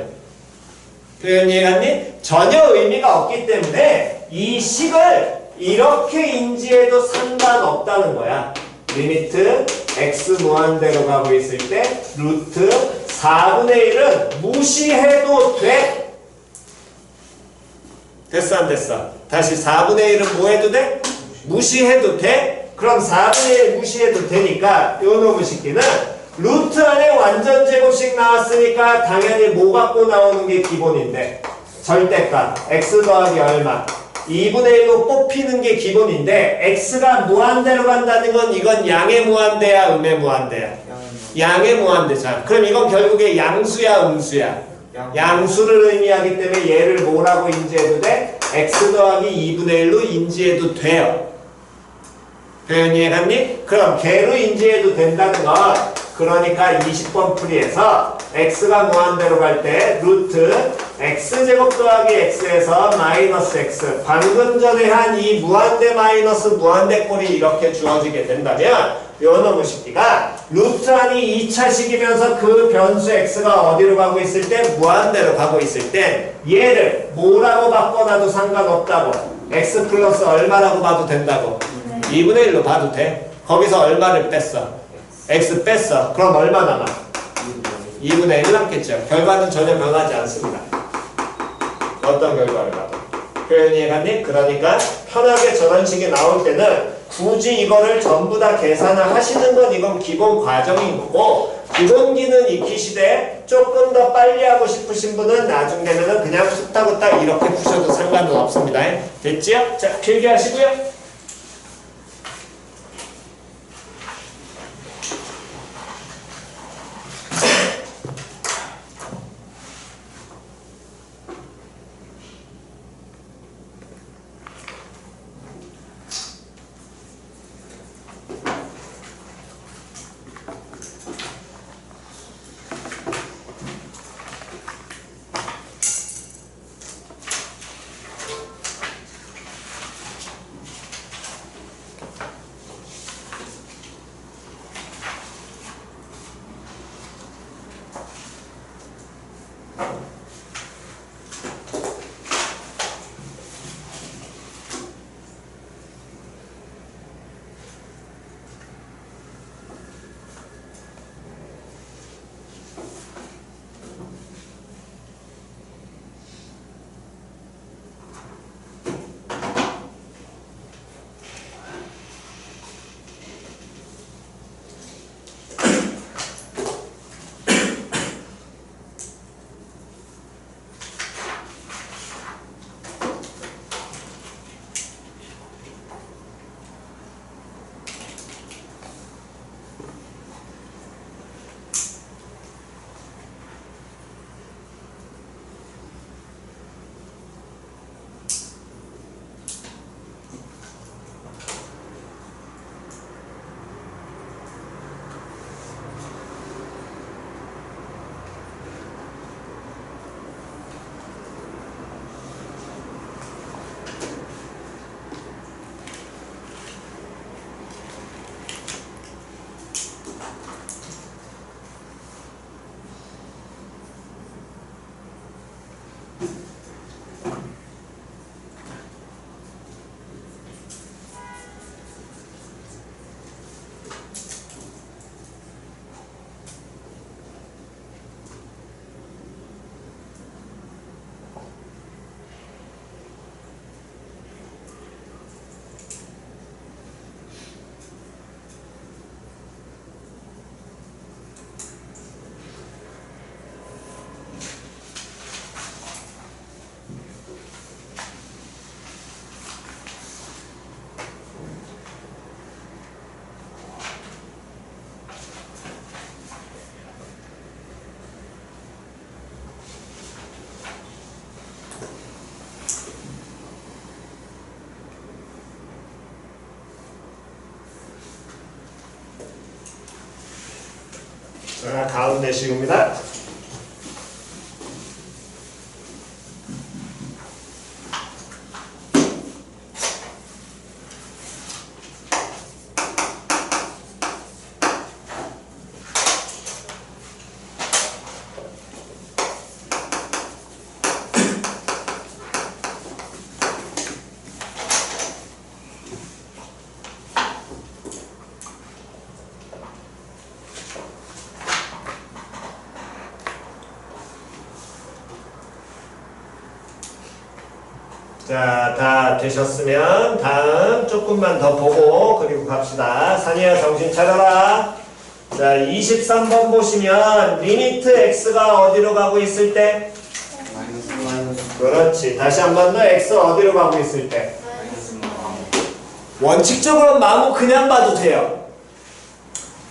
표현 이해갔니? 전혀 의미가 없기 때문에 이 식을 이렇게 인지해도 상관없다는 거야. 리미트 x 무한대로 가고 있을 때 루트 4분의 1은 무시해도 돼. 됐어 안 됐어? 다시 4분의 1은 뭐 해도 돼? 무시해도 돼? 그럼 4분의 1 무시해도 되니까 요 놈의 식기는 루트 안에 완전 제곱식 나왔으니까 당연히 뭐 갖고 나오는 게 기본인데 절대값 x 더하기 얼마 2분의 1로 뽑히는 게 기본인데 x가 무한대로 간다는 건 이건 양의 무한대야 음의 무한대야? 양의 무한대잖아. 그럼 이건 결국에 양수야 음수야? 양수를 의미하기 때문에 얘를 뭐라고 인지해도 돼? x 더하기 2분의 1로 인지해도 돼요. 표현 이해갔니? 그럼 걔로 인지해도 된다는 건 그러니까 20번 풀이에서 x가 무한대로 갈 때 루트 x제곱 더하기 x에서 마이너스 x 방금 전에 한 이 무한대 마이너스 무한대 꼴이 이렇게 주어지게 된다면 요 놈의 식기가 루트 안이 2차식이면서 그 변수 x가 어디로 가고 있을 때 무한대로 가고 있을 때 얘를 뭐라고 바꿔놔도 상관없다고 x 플러스 얼마라고 봐도 된다고 2분의 1로 봐도 돼. 거기서 얼마를 뺐어? x 뺐어. 그럼 얼마 남아? 2분의 1 남겠죠. 결과는 전혀 변하지 않습니다. 어떤 결과를 봐도. 표현 이해갔니? 그러니까 편하게 저런 식이 나올 때는 굳이 이거를 전부 다 계산을 하시는 건 이건 기본 과정인 거고 기본기는 익히시되 조금 더 빨리 하고 싶으신 분은 나중 되면은 그냥 후딱후딱 이렇게 푸셔도 상관은 없습니다. 됐지요? 자, 필기하시고요. 자, 가운데 식입니다. 자, 다 되셨으면 다음 조금만 더 보고 그리고 갑시다. 산이야 정신 차려라. 자, 23번 보시면 리미트 x가 어디로 가고 있을 때? 그렇지. 다시 한 번 더 x 어디로 가고 있을 때? 원칙적으로 마무 그냥 봐도 돼요.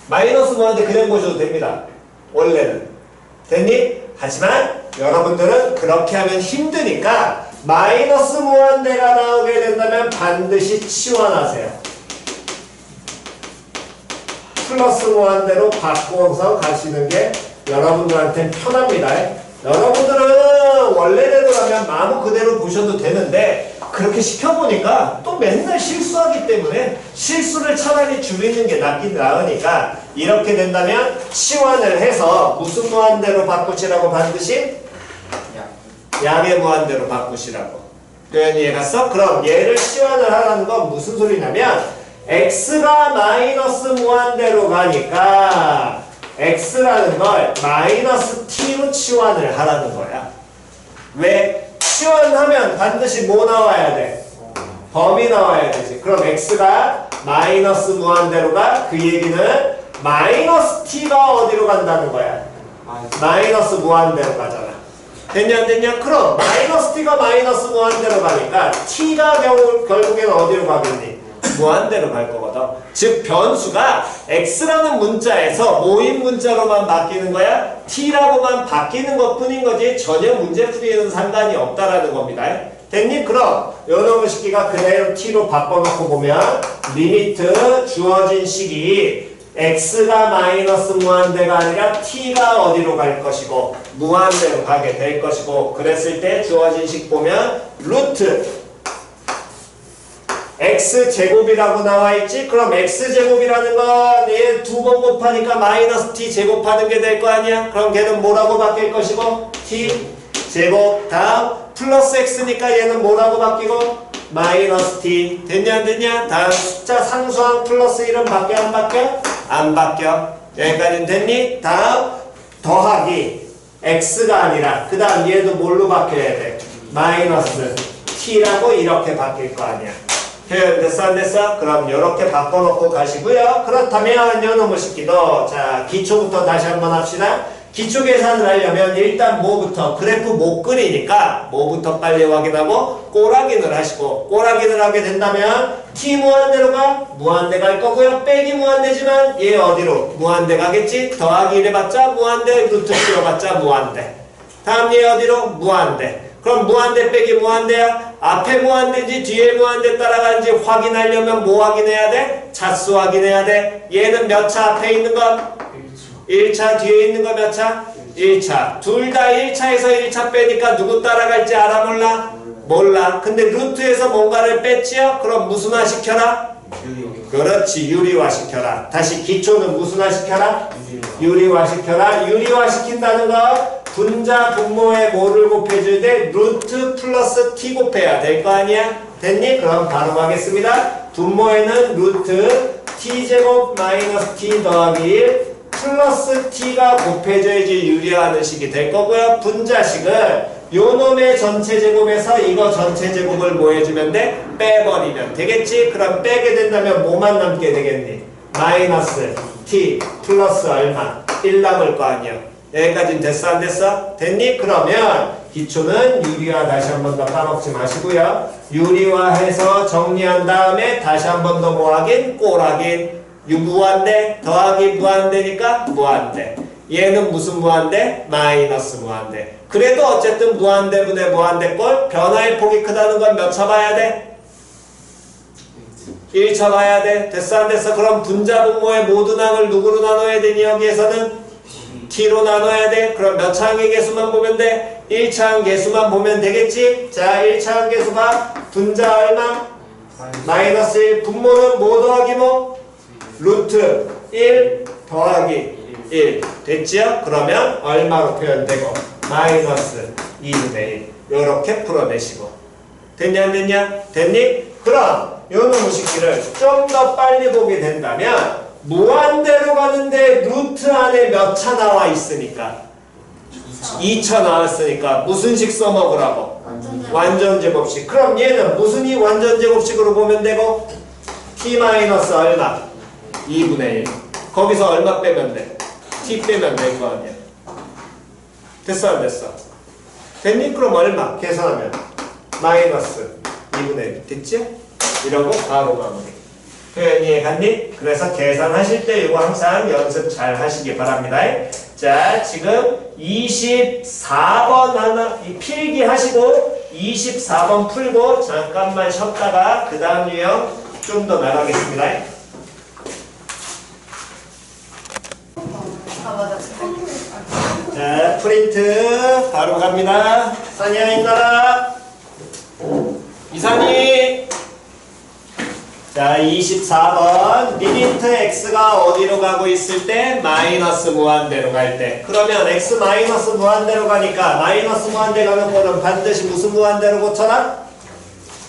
마이너스 무한대 그냥 보셔도 됩니다. 원래는. 됐니? 하지만 여러분들은 그렇게 하면 힘드니까 마이너스 무한대가 나오게 된다면 반드시 치환하세요. 플러스 무한대로 바꿔서 가시는 게 여러분들한테는 편합니다. 여러분들은 원래대로 가면 마무 그대로 보셔도 되는데 그렇게 시켜보니까 또 맨날 실수하기 때문에 실수를 차라리 줄이는 게 낫긴 나으니까 이렇게 된다면 치환을 해서 무슨 무한대로 바꾸시라고 반드시? 양의 무한대로 바꾸시라고. 표현 이해갔어? 그럼 얘를 치환을 하라는 건 무슨 소리냐면 x가 마이너스 무한대로 가니까 x라는 걸 마이너스 t로 치환을 하라는 거야. 왜? 치환하면 반드시 뭐 나와야 돼? 범위 나와야 되지. 그럼 x가 마이너스 무한대로 가. 그 얘기는 마이너스 t가 어디로 간다는 거야? 마이너스 무한대로 가잖아. 됐냐 안 됐냐? 그럼 마이너스 t가 마이너스 무한대로 가니까 t가 결국에는 어디로 가겠니? 무한대로 갈 거거든. 즉 변수가 x라는 문자에서 모임 문자로만 바뀌는 거야. t라고만 바뀌는 것 뿐인 거지 전혀 문제풀이에는 상관이 없다라는 겁니다. 됐니? 그럼 요놈의 식기가 그대로 t로 바꿔놓고 보면 리미트 주어진 식이 x가 마이너스 무한대가 아니라 t가 어디로 갈 것이고 무한대로 가게 될 것이고 그랬을 때 주어진 식 보면 루트 x제곱이라고 나와있지? 그럼 x제곱이라는 건 얘 두 번 곱하니까 마이너스 t 제곱하는 게 될 거 아니야? 그럼 걔는 뭐라고 바뀔 것이고? t 제곱 다음 플러스 x니까 얘는 뭐라고 바뀌고? 마이너스 t 됐냐 안 됐냐? 다음 숫자 상수항 플러스 1은 바뀌어 안 바뀌어? 안 바뀌어. 여기까지는 됐니? 다음 더하기 x가 아니라 그 다음 얘도 뭘로 바뀌어야 돼? 마이너스 t라고 이렇게 바뀔 거 아니야. 표현 됐어 안 됐어? 그럼 이렇게 바꿔놓고 가시고요. 그렇다면 요놈의 식기도 자 기초부터 다시 한번 합시다. 기초 계산을 하려면 일단 뭐부터 그래프 못 그리니까 뭐부터 빨리 확인하고 꼬라기를 하시고 꼬라기를 하게 된다면 t 무한대로 가 무한대 갈 거고요. 빼기 무한대지만 얘 어디로? 무한대 가겠지? 더하기 1 해봤자 무한대 루트 씌워봤자 무한대. 다음 얘 어디로? 무한대. 그럼 무한대 빼기 무한대야? 앞에 무한대인지 뒤에 무한대 따라가는지 확인하려면 뭐 확인해야 돼? 차수 확인해야 돼. 얘는 몇 차 앞에 있는 것? 1차 뒤에 있는 거 몇 차? 1차. 둘 다 1차에서 1차 빼니까 누구 따라갈지 알아 몰라? 몰라. 근데 루트에서 뭔가를 뺐지요? 그럼 무슨화 시켜라? 그렇지. 유리화 시켜라. 다시 기초는 무슨화 시켜라? 유리화 시켜라. 유리화 시킨다는 거 분자 분모에 뭐를 곱해줄 때 루트 플러스 t 곱해야 될 거 아니야? 됐니? 그럼 바로 가겠습니다. 분모에는 루트 t제곱 마이너스 t 더하기 1 플러스 t가 곱해져야지 유리화하는 식이 될 거고요. 분자식은 요놈의 전체 제곱에서 이거 전체 제곱을 뭐 해주면 돼? 빼버리면 되겠지? 그럼 빼게 된다면 뭐만 남게 되겠니? 마이너스 t 플러스 얼마? 1 남을 거 아니야. 여기까지는 됐어 안 됐어? 됐니? 그러면 기초는 유리화 다시 한 번 더 까먹지 마시고요. 유리화해서 정리한 다음에 다시 한 번 더 뭐 하긴? 꼬라긴 무한대 더하기 무한대니까 무한대. 얘는 무슨 무한대? 마이너스 무한대. 그래도 어쨌든 무한대분의 무한대꼴 변화의 폭이 크다는 건 몇 차 봐야 돼? 1차 봐야 돼. 됐어 안 됐어? 그럼 분자 분모의 모든 항을 누구로 나눠야 되니 여기에서는? t로 나눠야 돼. 그럼 몇 차 항의 개수만 보면 돼? 1차 항 개수만 보면 되겠지? 자 1차 항 개수가 분자 얼마? 마이너스 1. 분모는 뭐 더하기 뭐? 루트 1 더하기 1 됐지요? 그러면 얼마로 표현되고? 마이너스 2분의 1 요렇게 풀어내시고 됐냐 안 됐냐? 됐니? 그럼 요놈의 식기를 좀 더 빨리 보게 된다면 무한대로 가는데 루트 안에 몇 차 나와 있으니까 2차 나왔으니까 무슨 식 써먹으라고? 완전 완전 제곱식. 그럼 얘는 무슨 이 완전 제곱식으로 보면 되고 t 마이너스 얼마? 2분의 1. 거기서 얼마 빼면 돼? t 빼면 될 거 아니야. 됐어 안 됐어? 됐니? 그럼 얼마? 계산하면 마이너스 2분의 1. 됐지? 이러고 바로 마무리. 표현이 이해갔니? 그래서 계산하실 때 이거 항상 연습 잘 하시기 바랍니다. 자, 지금 24번 하나 필기 하시고 24번 풀고 잠깐만 쉬었다가 그 다음 유형 좀 더 나가겠습니다. 아 맞아. 자, 프린트 바로 갑니다. 산이야 힘나라. 이산이. 자, 24번 리미트 x가 어디로 가고 있을 때? 마이너스 무한대로 갈 때. 그러면 x 마이너스 무한대로 가니까 마이너스 무한대 가는 거는 반드시 무슨 무한대로 고쳐라?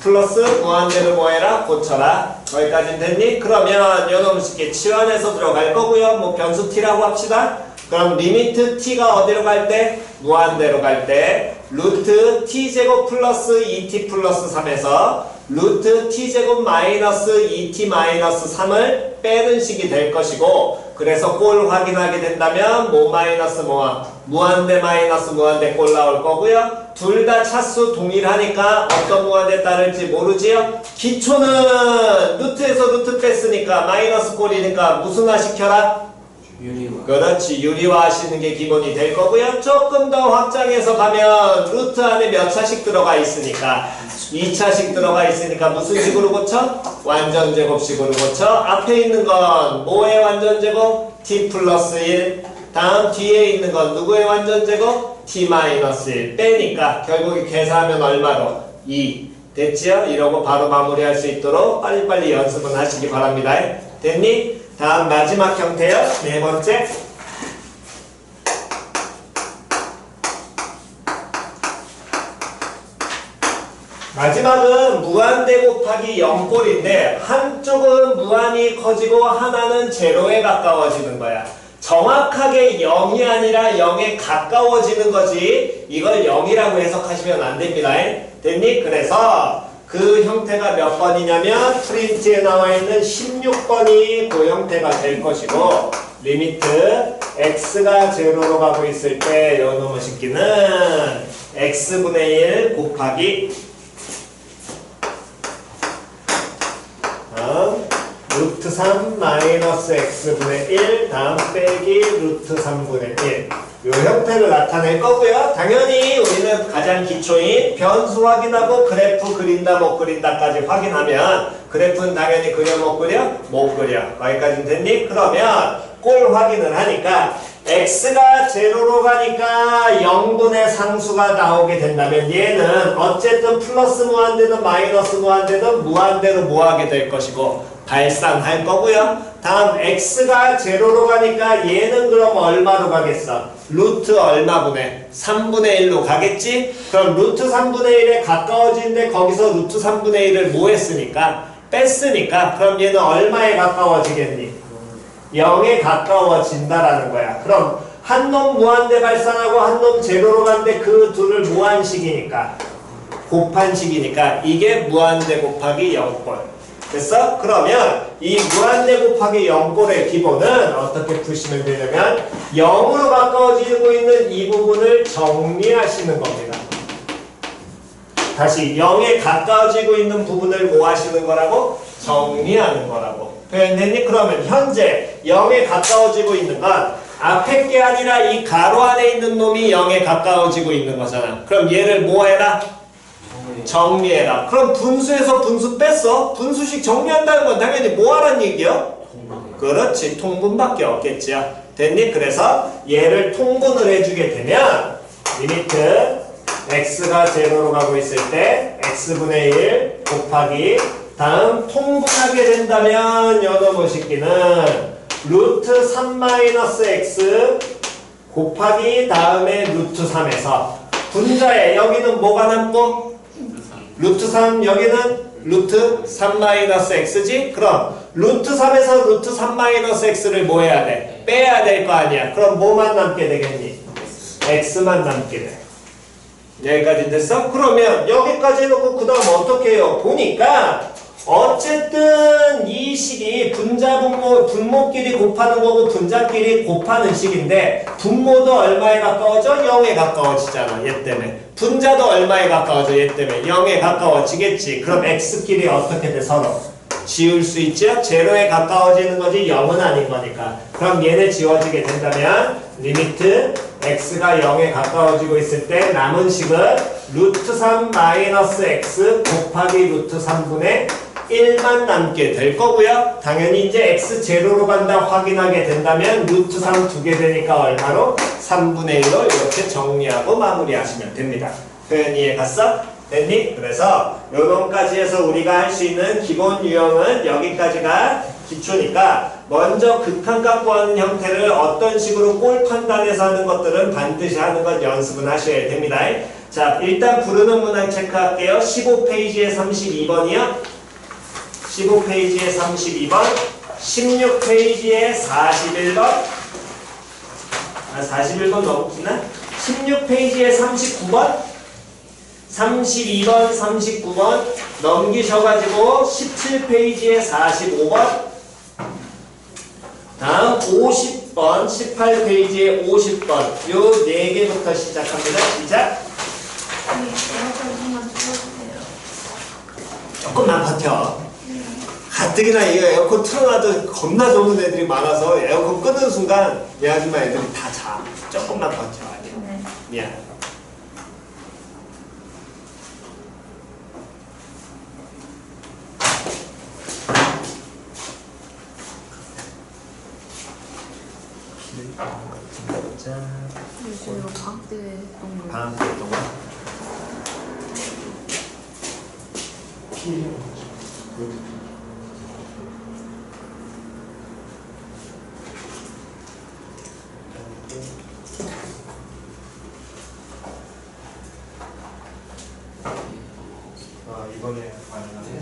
플러스 무한대로 뭐해라? 고쳐라. 거기까지는 됐니? 그러면 요놈 쉽게 치환해서 들어갈 거고요. 뭐 변수 t라고 합시다. 그럼 리미트 t가 어디로 갈 때? 무한대로 갈 때 루트 t제곱 플러스 2t 플러스 3에서 루트 t제곱 마이너스 2t 마이너스 3을 빼는 식이 될 것이고 그래서 꼴 확인하게 된다면 뭐 마이너스 뭐와 무한대 마이너스 무한대 꼴 나올 거고요. 둘 다 차수 동일하니까 어떤 무한대 따를지 모르지요. 기초는 루트에서 루트 뺐으니까 마이너스 꼴이니까 무슨화 시켜라? 유리화. 그렇지. 유리화 하시는 게 기본이 될 거고요. 조금 더 확장해서 가면 루트 안에 몇 차식 들어가 있으니까 2차식 들어가 있으니까 무슨 식으로 고쳐? 완전 제곱식으로 고쳐. 앞에 있는 건 뭐의 완전 제곱? t 플러스 1. 다음 뒤에 있는 건 누구의 완전 제곱? t 마이너스 1. 빼니까 결국에 계산하면 얼마로? 2. 됐지요? 이러고 바로 마무리할 수 있도록 빨리빨리 연습은 하시기 바랍니다. 됐니? 다음 마지막 형태요. 네 번째. 마지막은 무한대 곱하기 0꼴인데 한쪽은 무한이 커지고 하나는 제로에 가까워지는 거야. 정확하게 0이 아니라 0에 가까워지는 거지 이걸 0이라고 해석하시면 안 됩니다. 됐니? 그래서 그 형태가 몇 번이냐면 프린트에 나와 있는 16번이 그 형태가 될 것이고 리미트 x가 제로로 가고 있을 때 요놈의 식기는 x분의 1 곱하기 루트 3 마이너스 x분의 1 다음 빼기 루트 3분의 1 요 형태를 나타낼 거고요. 당연히 우리는 가장 기초인 변수 확인하고 그래프 그린다 못 그린다까지 확인하면 그래프는 당연히 그려 못 그려? 못 그려. 거기까지는 됐니? 그러면 꼴 확인을 하니까 x가 제로로 가니까 0분의 상수가 나오게 된다면 얘는 어쨌든 플러스 무한대든 마이너스 무한대든 무한대로 뭐하게 될 것이고 발산할 거고요. 다음 x가 제로로 가니까 얘는 그럼 얼마로 가겠어? 루트 얼마분의? 3분의 1로 가겠지? 그럼 루트 3분의 1에 가까워지는데 거기서 루트 3분의 1을 뭐 했으니까? 뺐으니까 그럼 얘는 얼마에 가까워지겠니? 0에 가까워진다라는 거야. 그럼 한 놈 무한대 발산하고 한 놈 제로로 가는데 그 둘을 무한식이니까 곱한식이니까 이게 무한대 곱하기 0꼴. 됐어? 그러면 이 무한대 곱하기 0꼴의 기본은 어떻게 푸시면 되냐면 0으로 가까워지고 있는 이 부분을 정리하시는 겁니다. 다시 0에 가까워지고 있는 부분을 뭐 하시는 거라고? 정리하는 거라고. 표현됐니? 그러면 현재 0에 가까워지고 있는 건 앞에 게 아니라 이 가로 안에 있는 놈이 0에 가까워지고 있는 거잖아. 그럼 얘를 뭐 해라? 정리해라. 그럼 분수에서 분수 뺐어? 분수식 정리한다는 건 당연히 뭐 하란 얘기야? 그렇지. 통분밖에 없겠지요. 됐니? 그래서 얘를 통분을 해주게 되면 리미트 x가 제로로 가고 있을 때 x분의 1 곱하기 다음 통분하게 된다면 요놈의 식기는 루트 3 마이너스 x 곱하기 다음에 루트 3에서 분자에 여기는 뭐가 남고? 루트 3 여기는 루트 3 마이너스 x지? 그럼 루트 3에서 루트 3 마이너스 x를 뭐 해야 돼? 빼야 될 거 아니야. 그럼 뭐만 남게 되겠니? x만 남게 돼. 여기까지 됐어? 그러면 여기까지 해놓고 그 다음 어떻게 해요? 보니까 어쨌든 이 식이 분자 분모끼리 곱하는 거고 분자끼리 곱하는 식인데 분모도 얼마에 가까워져? 0에 가까워지잖아. 얘 때문에. 분자도 얼마에 가까워져? 얘 때문에. 0에 가까워지겠지. 그럼 x끼리 어떻게 돼? 서로 지울 수 있죠? 제로에 가까워지는 거지 0은 아닌 거니까. 그럼 얘네 지워지게 된다면 리미트 x가 0에 가까워지고 있을 때 남은 식은 루트 3 마이너스 x 곱하기 루트 3분의 1만 남게 될 거고요. 당연히 이제 x 제로로 간다 확인하게 된다면 루트 3 두 개 되니까 얼마로? 3분의 1로 이렇게 정리하고 마무리하시면 됩니다. 표현 이해 갔어? 됐니? 그래서 요놈까지 해서 우리가 할 수 있는 기본 유형은 여기까지가 기초니까 먼저 극한값 구하는 형태를 어떤 식으로 꼴 판단해서 하는 것들은 반드시 하는 것 연습은 하셔야 됩니다. 자, 일단 부르는 문항 체크할게요. 15페이지에 32번이요. 15페이지에 32번, 16페이지에 41번, 41번 너무 기나? 16페이지에 39번, 32번, 39번 넘기셔가지고 17페이지에 45번, 다음 50번, 18페이지에 50번 요 4개부터 시작합니다. 시작! 조금만 버텨. 가뜩이나 이거 에어컨 틀어놔도 겁나 좋은 애들이 많아서 에어컨 끄는 순간 이 아줌마 애들이 다 자. 조금만 버텨. 미안. 요즘 방학 때 했던 거. 방학 때 했던 거? 이번에 가능하네.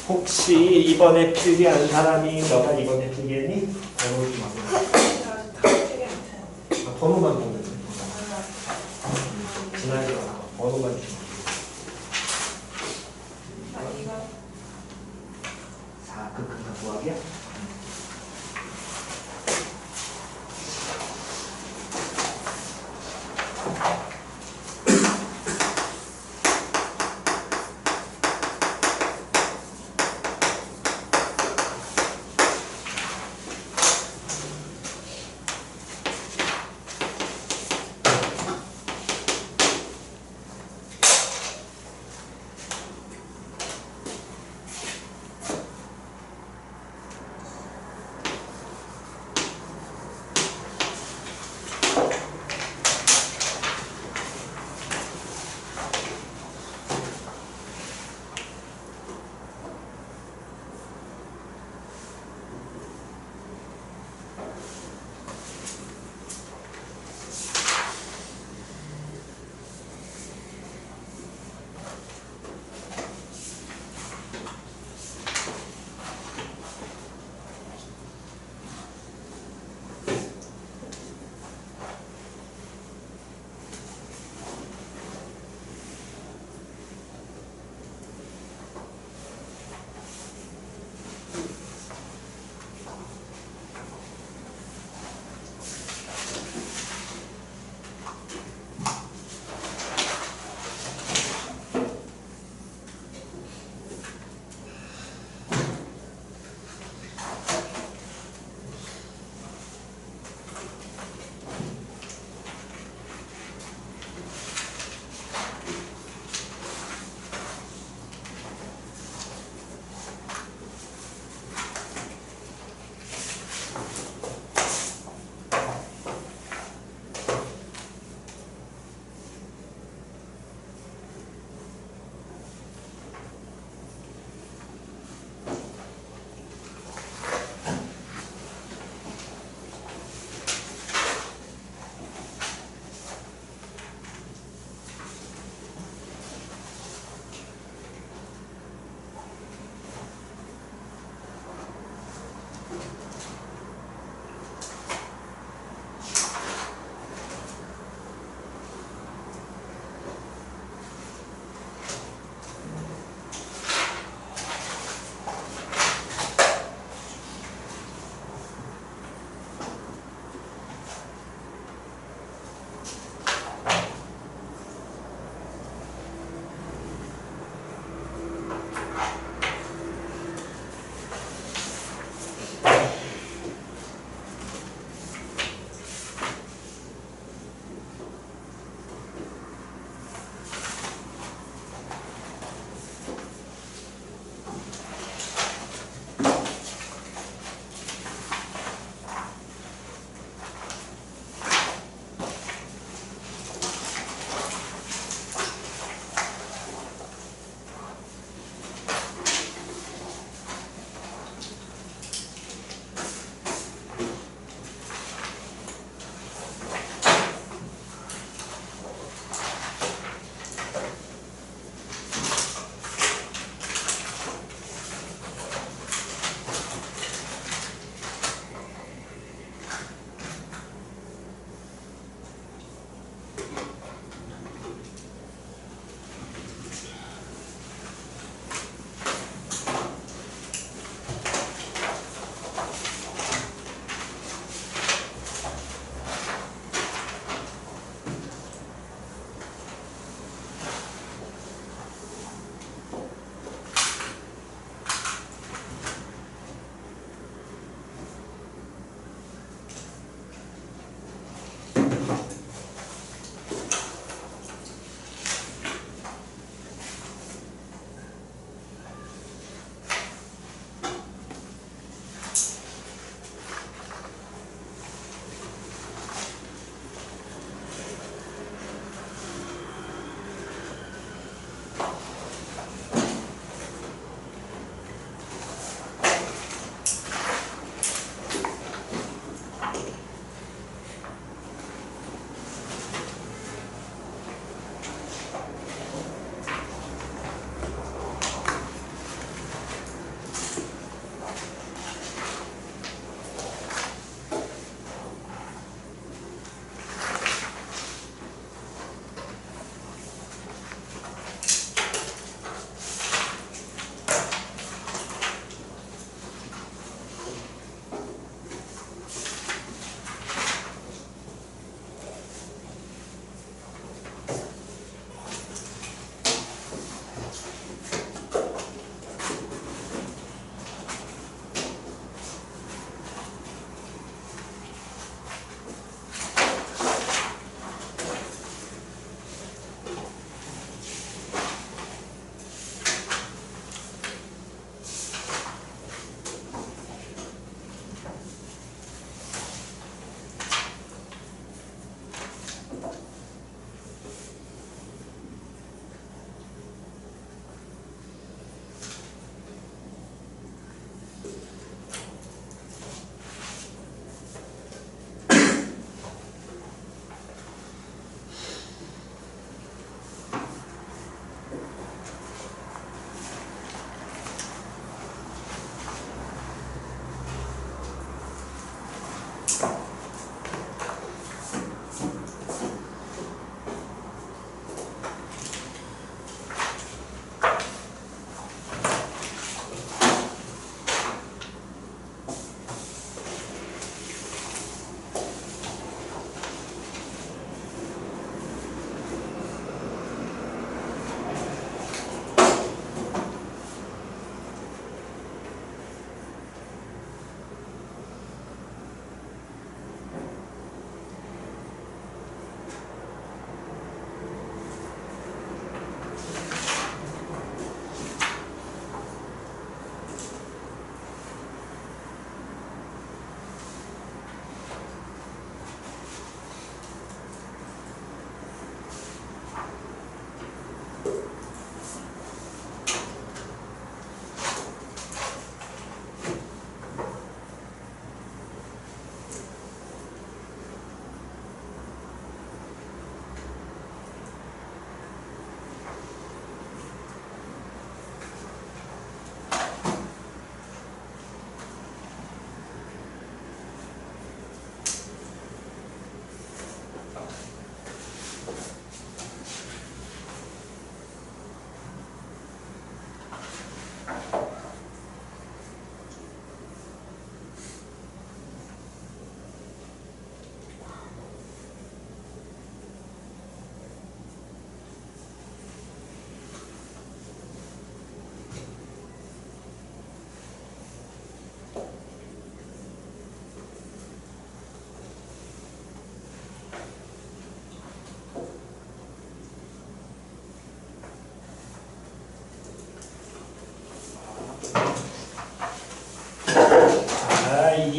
혹시 이번에 필기한 사람이 너가 이번에 필기했니? 번호 좀 아, 번호만 보면 돼. 지나지 마. 번호만 주. 4 극한값 구하기야?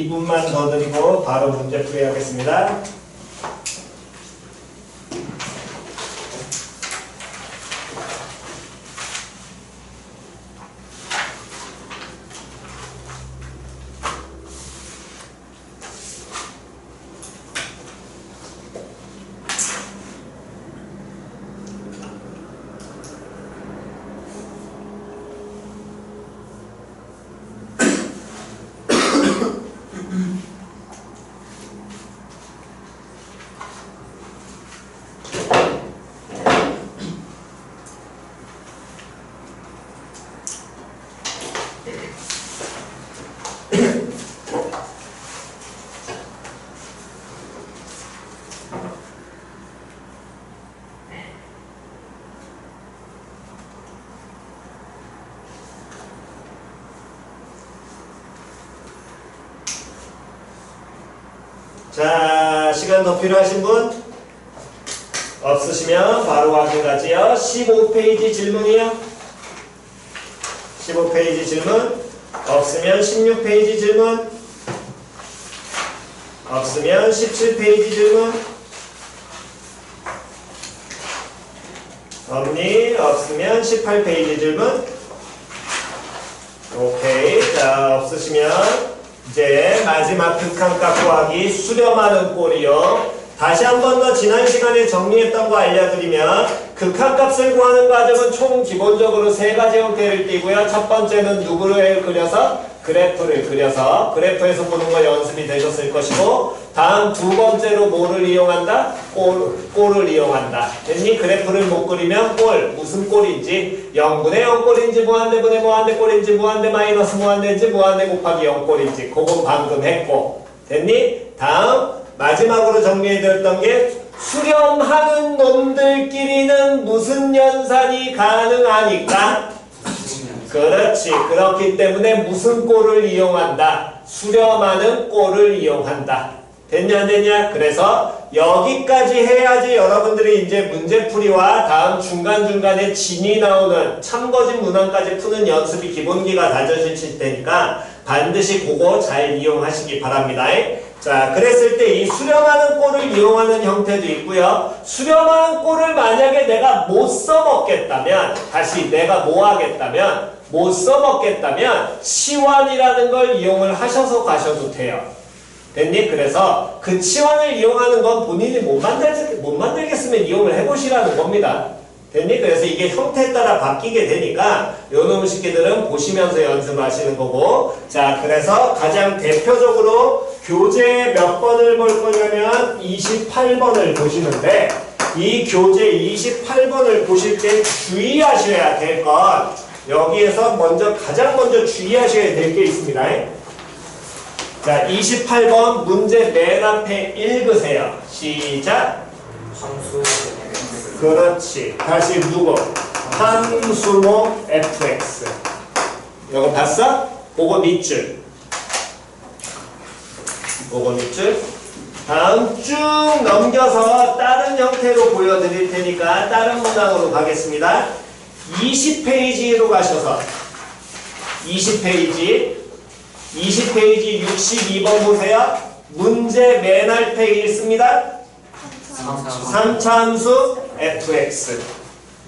2분만 더 드리고 바로 문제 풀이하겠습니다. 자, 시간 더 필요하신 분? 없으시면 바로 확인 가지요. 15페이지 질문이요. 15페이지 질문. 없으면 16페이지 질문. 없으면 17페이지 질문. 없니? 없으면 18페이지 질문. 오케이. 자, 없으시면 이제 마지막 극한값 구하기 수렴하는 꼴이요. 다시 한 번 더 지난 시간에 정리했던 거 알려드리면 극한값을 구하는 과정은 총 기본적으로 세 가지 형태를 띠고요. 첫 번째는 누구를 그려서 그래프를 그려서 그래프에서 보는 거 연습이 되셨을 것이고, 다음 두 번째로 뭐를 이용한다? 꼴을 이용한다. 됐니? 그래프를 못 그리면 꼴, 무슨 꼴인지 0분의 0 꼴인지 무한대분의 무한대 꼴인지 무한대 마이너스 무한대인지 무한대 곱하기 0 꼴인지 그건 방금 했고, 됐니? 다음 마지막으로 정리해드렸던 게 수렴하는 놈들끼리는 무슨 연산이 가능하니까? 그렇지. 그렇기 때문에 무슨 꼴을 이용한다? 수렴하는 꼴을 이용한다. 됐냐 안 됐냐? 그래서 여기까지 해야지 여러분들이 이제 문제풀이와 다음 중간중간에 진이 나오는 참거진 문항까지 푸는 연습이 기본기가 다져질 테니까 반드시 그거 잘 이용하시기 바랍니다. 자, 그랬을 때 이 수렴하는 꼴을 이용하는 형태도 있고요. 수렴하는 꼴을 만약에 내가 못 써먹겠다면, 다시 내가 뭐 하겠다면, 못 써먹겠다면 치환이라는 걸 이용을 하셔서 가셔도 돼요. 됐니? 그래서 그 치환을 이용하는 건 본인이 못 만들겠으면 이용을 해보시라는 겁니다. 됐니? 그래서 이게 형태에 따라 바뀌게 되니까 요놈 식기들은 보시면서 연습하시는 거고, 자, 그래서 가장 대표적으로 교재 몇 번을 볼 거냐면 28번을 보시는데, 이 교재 28번을 보실 때 주의하셔야 될 건 여기에서 가장 먼저 주의하셔야 될 게 있습니다. 자, 28번 문제 맨 앞에 읽으세요. 시작. 그렇지. 다시 누구? 함수모 fx. 이거 봤어? 그거 밑줄. 그거 밑줄. 다음 쭉 넘겨서 다른 형태로 보여드릴 테니까 다른 문항으로 가겠습니다. 20페이지로 가셔서 20페이지 62번 보세요. 문제 맨 앞에 읽습니다. 3차 함수 fx.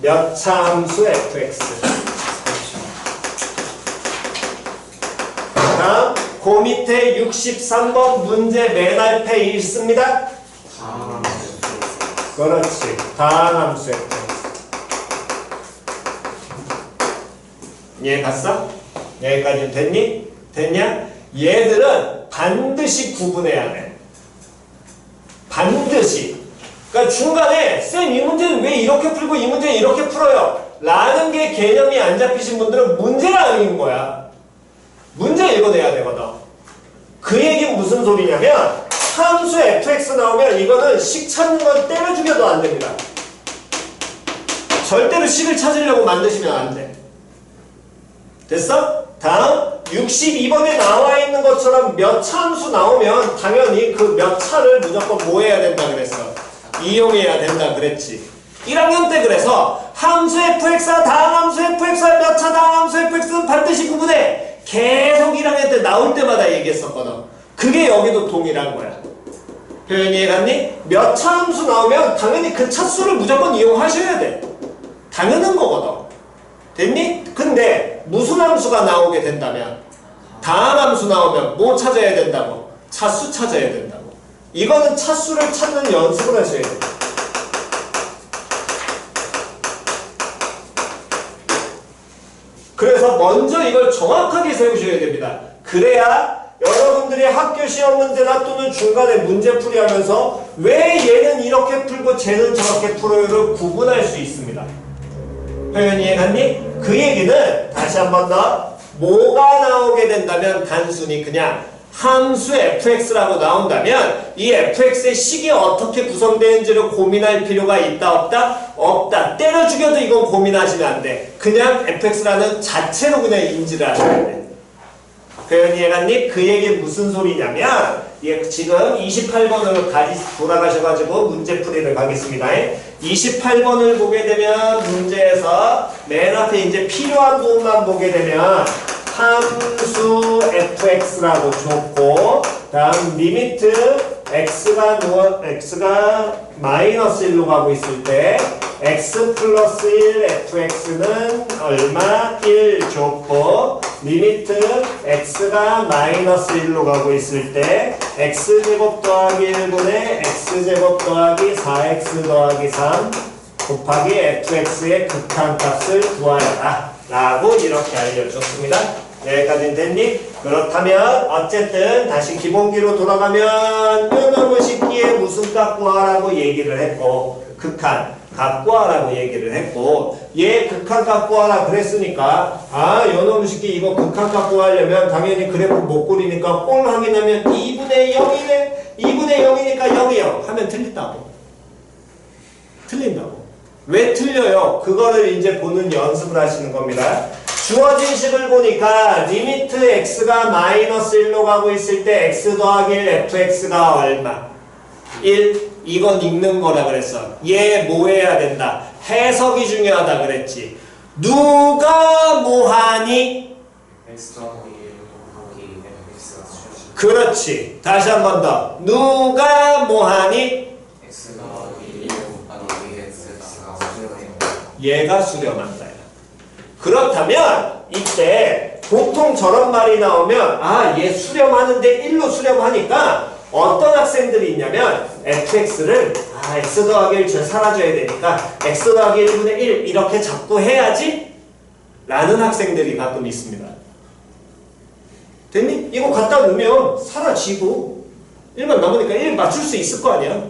몇 차 함수 fx. 다음 그 밑에 63번 문제 맨 앞에 읽습니다. 그렇지. 다항함수 fx. 이해 갔어? 여기까지 됐니? 됐냐? 얘들은 반드시 구분해야 돼. 반드시. 그러니까 중간에 쌤 이 문제는 왜 이렇게 풀고 이 문제는 이렇게 풀어요? 라는 게 개념이 안 잡히신 분들은 문제를 안 읽은 거야. 문제 읽어내야 되거든. 그 얘기는 무슨 소리냐면 함수 fx 나오면 이거는 식 찾는 건 때려 죽여도 안 됩니다. 절대로 식을 찾으려고 만드시면 안 돼. 됐어? 다음 62번에 나와 있는 것처럼 몇 차 함수 나오면 당연히 그 몇 차를 무조건 뭐 해야 된다 그랬어? 이용해야 된다 그랬지. 1학년 때 그래서 함수 fx와 다항함수 fx와 몇 차 다항함수 fx는 반드시 구분해. 계속 1학년 때 나올 때마다 얘기했었거든. 그게 여기도 동일한 거야. 표현 이해갔니? 몇 차 함수 나오면 당연히 그 차수를 무조건 이용하셔야 돼. 당연한 거거든. 됐니? 근데 무슨 함수가 나오게 된다면 다음 함수 나오면 뭐 찾아야 된다고? 차수 찾아야 된다고. 이거는 차수를 찾는 연습을 하셔야 돼. 그래서 먼저 이걸 정확하게 세우셔야 됩니다. 그래야 여러분들이 학교 시험 문제나 또는 중간에 문제풀이 하면서 왜 얘는 이렇게 풀고 쟤는 저렇게 풀어요를 구분할 수 있습니다. 표현 이해갔니? 그 얘기는 다시 한 번 더 뭐가 나오게 된다면 단순히 그냥 함수 fx라고 나온다면 이 fx의 식이 어떻게 구성되는지를 고민할 필요가 있다 없다? 없다. 때려 죽여도 이건 고민하시면 안 돼. 그냥 fx라는 자체로 그냥 인지를 하셔야 돼. 표현 이해갔니? 그 얘기 무슨 소리냐면 지금 28번으로 돌아가셔가지고 문제풀이를 가겠습니다. 28번을 보게 되면 문제에서 맨 앞에 이제 필요한 부분만 보게 되면 함수 fx라고 줬고 다음 리미트 x가 마이너스 1로 가고 있을 때 x 플러스 1 fx는 얼마? 1 줬고 리미트 x가 마이너스 1로 가고 있을 때 x제곱 더하기 1분의 x제곱 더하기 4x 더하기 3 곱하기 fx의 극한값을 구하여라 라고 이렇게 알려줬습니다. 여기까지는 됐니? 그렇다면 어쨌든 다시 기본기로 돌아가면 요놈의 식기에 무슨 값 구하라고 얘기를 했고 극한 값 구하라고 얘기를 했고 얘 극한 값 구하라 그랬으니까 요놈의 식기 이거 극한 값 구하려면 당연히 그래프 못 그리니까 꼴 확인하면 2분의 0이네 2분의 0이니까 0이요 하면 틀린다고. 틀린다고. 왜 틀려요? 그거를 이제 보는 연습을 하시는 겁니다. 주어진 식을 보니까 리미트 x가 마이너스 1로 가고 있을 때 x 더하기 1 fx가 얼마? 1. 이건 읽는 거라 그랬어. 얘 뭐 해야 된다? 해석이 중요하다 그랬지. 누가 뭐 하니? x 더하기 1 곱하기 fx가 수렴. 그렇지. 다시 한 번 더. 누가 뭐 하니? x 더하기 1 곱하기 fx가 수렴. 얘가 수렴한다. 그렇다면 이때 보통 저런 말이 나오면 얘 수렴하는데 1로 수렴하니까 어떤 학생들이 있냐면 fx를 x 더하기 1 사라져야 되니까 x 더하기 1분의 1 이렇게 자꾸 해야지 라는 학생들이 가끔 있습니다. 됐니? 이거 갖다 놓으면 사라지고 1만 남으니까 1 맞출 수 있을 거 아니야.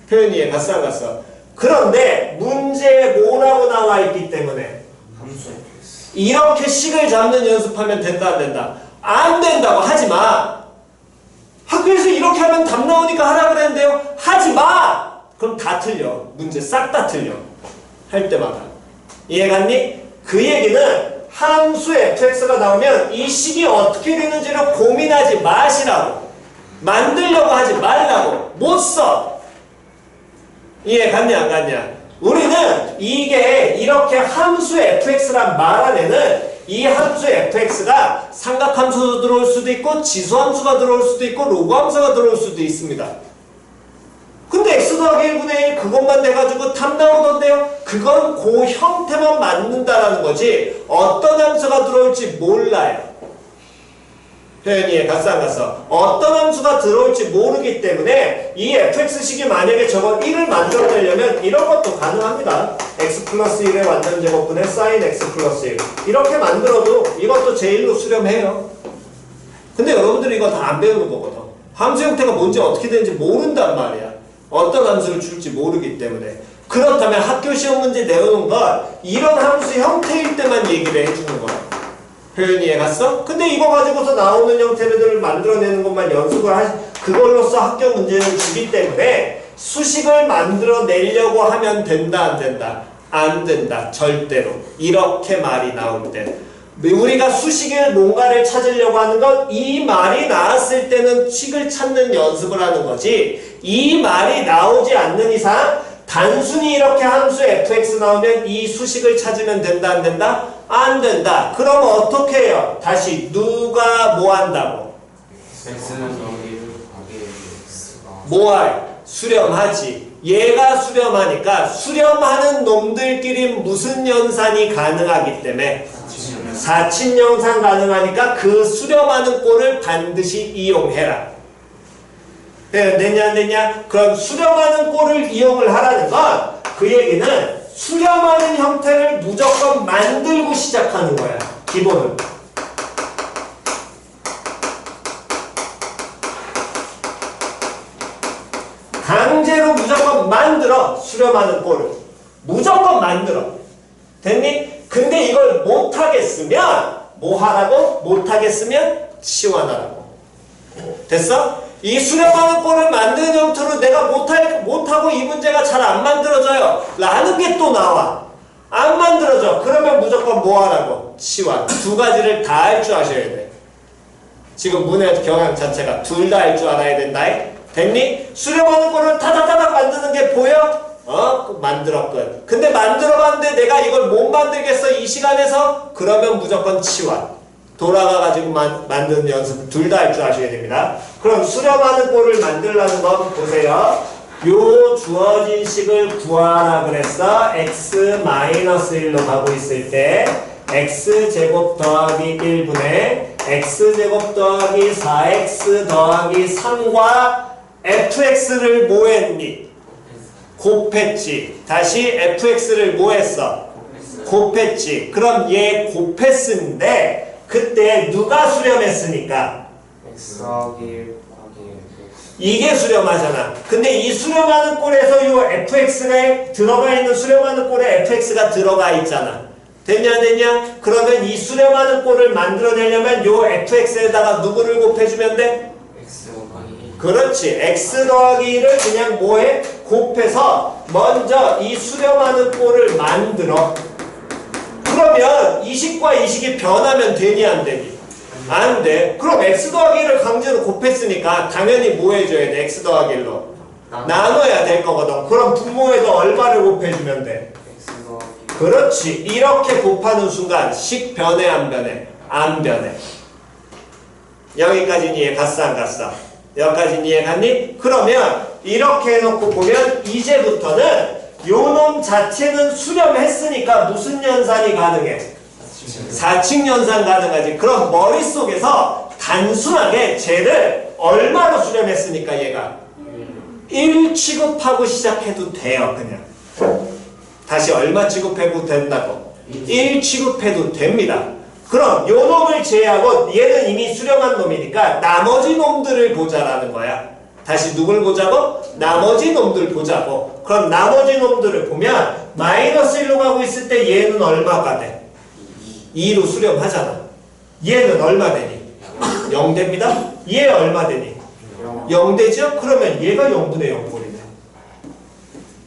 표현 이해 갔어 안 갔어? 그런데 문제에 뭐라고 나와 있기 때문에 함수 fx. 이렇게 식을 잡는 연습하면 된다 안 된다? 안 된다고 하지마. 학교에서 이렇게 하면 답 나오니까 하라 그랬는데요. 하지마. 그럼 다 틀려. 문제 싹 다 틀려. 할 때마다. 이해갔니? 그 얘기는 함수 fx가 나오면 이 식이 어떻게 되는지를 고민하지 마시라고. 만들려고 하지 말라고. 못 써. 이해 갔냐 안 갔냐? 우리는 이게 이렇게 함수 fx란 말 안에는 이 함수 fx가 삼각함수가 들어올 수도 있고 지수함수가 들어올 수도 있고 로그함수가 들어올 수도 있습니다. 근데 x 더하기 1분의 1 그것만 내가지고 답 나오던데요? 그건 그 형태만 맞는다라는 거지 어떤 함수가 들어올지 몰라요. 표현이에 갔어 안 갔어? 어떤 함수가 들어올지 모르기 때문에 이 fx식이 만약에 저거 1을 만들어내려면 이런 것도 가능합니다. x 플러스 1의 완전 제곱분의 sin x 플러스 1 이렇게 만들어도 이것도 제1로 수렴해요. 근데 여러분들이 이거 다 안 배우는 거거든. 함수 형태가 뭔지 어떻게 되는지 모른단 말이야. 어떤 함수를 줄지 모르기 때문에. 그렇다면 학교 시험 문제 내오는 건 이런 함수 형태일 때만 얘기를 해주는 거야. 표현 이해 갔어? 근데 이거 가지고서 나오는 형태들을 만들어내는 것만 연습을 그걸로써 학교 문제를 주기 때문에 수식을 만들어내려고 하면 된다 안 된다? 안 된다. 절대로. 이렇게 말이 나올 때 우리가 수식의 뭔가를 찾으려고 하는 건 이 말이 나왔을 때는 식을 찾는 연습을 하는 거지 이 말이 나오지 않는 이상 단순히 이렇게 함수 fx 나오면 이 수식을 찾으면 된다 안 된다? 안 된다. 그럼 어떻게 해요? 다시 누가 뭐 한다고? x는 여기를 가게 x가 뭐할? 수렴하지. 얘가 수렴하니까 수렴하는 놈들끼리 무슨 연산이 가능하기 때문에 사칙 연산 가능하니까 그 수렴하는 꼴을 반드시 이용해라. 되냐 안 되냐? 그럼 수렴하는 꼴을 이용을 하라는 건 그 얘기는 수렴하는 형태를 무조건 만들고 시작하는 거야. 기본은. 강제로 무조건 만들어. 수렴하는 꼴을 무조건 만들어. 됐니? 근데 이걸 못하겠으면 뭐 하라고? 못하겠으면 치환하라고. 됐어? 이 수렴하는 꼴을 만드는 형태로 내가 못하고 이 문제가 잘 안 만들어져요 라는 게 또 나와. 안 만들어져. 그러면 무조건 뭐 하라고? 치환. 두 가지를 다 할 줄 아셔야 돼. 지금 문의 경향 자체가 둘 다 할 줄 알아야 된다. 됐니? 수렴하는 꼴을 타닥타닥 만드는 게 보여? 만들었거든. 근데 만들어봤는데 내가 이걸 못 만들겠어 이 시간에서? 그러면 무조건 치환. 돌아가가지고 만드는 연습 둘 다 할 줄 아셔야 됩니다. 그럼 수렴하는 꼴을 만들라는 건 보세요. 요 주어진 식을 구하라 그랬어. x-1로 가고 있을 때 x제곱 더하기 1분의 x제곱 더하기 4x 더하기 3과 fx를 뭐 했니? 곱했지. 다시 fx를 뭐 했어? 곱했지. 그럼 얘 곱했는데 그때 누가 수렴했으니까? x 더하기 1 곱하기 이게 수렴하잖아. 근데 이 수렴하는 꼴에서 요 fx가 들어가 있는 수렴하는 꼴에 fx가 들어가 있잖아. 됐냐 안 됐냐? 그러면 이 수렴하는 꼴을 만들어내려면 요 fx에다가 누구를 곱해주면 돼? x 곱하기 1 그렇지. x 더하기 1을 그냥 뭐해? 곱해서 먼저 이 수렴하는 꼴을 만들어. 그러면 이 식과 이 식이 변하면 되니 안 되니? 안 돼. 그럼 x 더하기 1을 강제로 곱했으니까 당연히 뭐 해줘야 돼? x 더하기 1로 나눠야 될 거거든. 그럼 분모에서 얼마를 곱해주면 돼? x 더하기 그렇지. 이렇게 곱하는 순간 식 변해 안 변해? 안 변해. 여기까지는 이해 갔어 안 갔어? 여기까지는 이해 갔니? 그러면 이렇게 해놓고 보면 이제부터는 요놈 자체는 수렴했으니까 무슨 연산이 가능해? 사칙 연산 가능하지. 그럼 머릿속에서 단순하게 쟤를 얼마로 수렴했으니까 얘가 1 취급하고 시작해도 돼요. 그냥 다시 얼마 취급해도 된다고? 1 취급해도 됩니다. 그럼 요 놈을 제외하고 얘는 이미 수렴한 놈이니까 나머지 놈들을 보자라는 거야. 다시 누굴 보자고? 나머지 놈들 보자고. 그럼 나머지 놈들을 보면 마이너스 1로 가고 있을 때 얘는 얼마가 돼? 2로 수렴하잖아. 얘는 얼마 되니? 0 됩니다. 얘 얼마 되니? 0 되죠? 그러면 얘가 0분의 0꼴이네.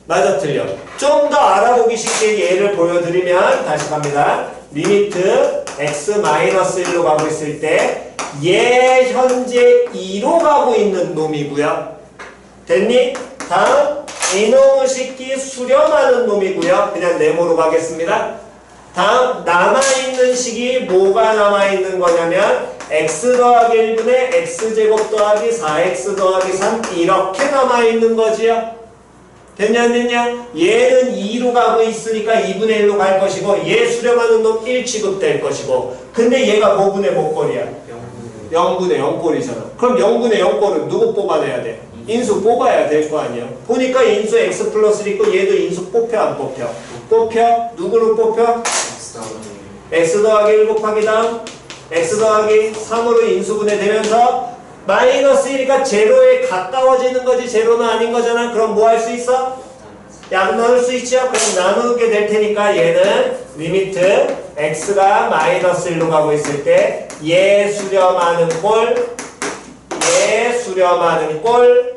맞아 틀려? 좀 더 알아보기 쉽게 예를 보여드리면 다시 갑니다. 리미트 x-1로 가고 있을 때 얘 현재 2로 가고 있는 놈이고요. 됐니? 다음 이놈의 식기 수렴하는 놈이고요. 그냥 네모로 가겠습니다. 다음 남아있는 식이 뭐가 남아있는 거냐면 x 더하기 1분의 x제곱 더하기 4x 더하기 3 이렇게 남아있는 거지요. 됐냐 안 됐냐? 얘는 2로 가고 있으니까 2분의 1로 갈 것이고 얘 수렴하는 놈 1 취급될 것이고 근데 얘가 뭐분의 뭐 꼴이야? 0분의 0꼴이잖아. 그럼 0분의 0꼴은 누구 뽑아내야 돼? 인수 뽑아야 될 거 아니야. 보니까 인수 x 플러스 있고 얘도 인수 뽑혀 안 뽑혀? 뽑혀? 누구로 뽑혀? x 더하기 1 곱하기 다음 x 더하기 3으로 인수분해 되면서 마이너스 1이니까 제로에 가까워지는 거지 제로는 아닌 거잖아. 그럼 뭐 할 수 있어? 약 넣을 수 있죠? 그럼 나누게 될 테니까 얘는 리미트 x가 마이너스 1로 가고 있을 때 얘 수렴하는 꼴, 얘 수렴하는 꼴,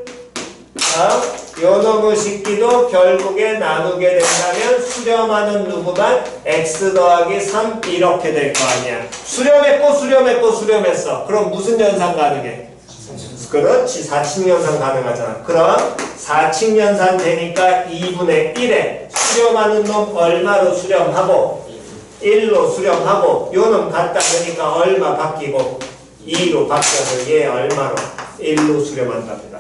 요 놈의 식기도 결국에 나누게 된다면 수렴하는 누구만 x 더하기 3 이렇게 될 거 아니야. 수렴했고 수렴했고 수렴했어. 그럼 무슨 연산 가능해? 그렇지. 사칙연산 가능하잖아. 그럼 사칙연산 되니까 2분의 1에 수렴하는 놈 얼마로 수렴하고 1로 수렴하고 요 놈 갖다 그러니까 얼마 바뀌고 2로 바뀌어서 얘 얼마로? 1로 수렴한답니다.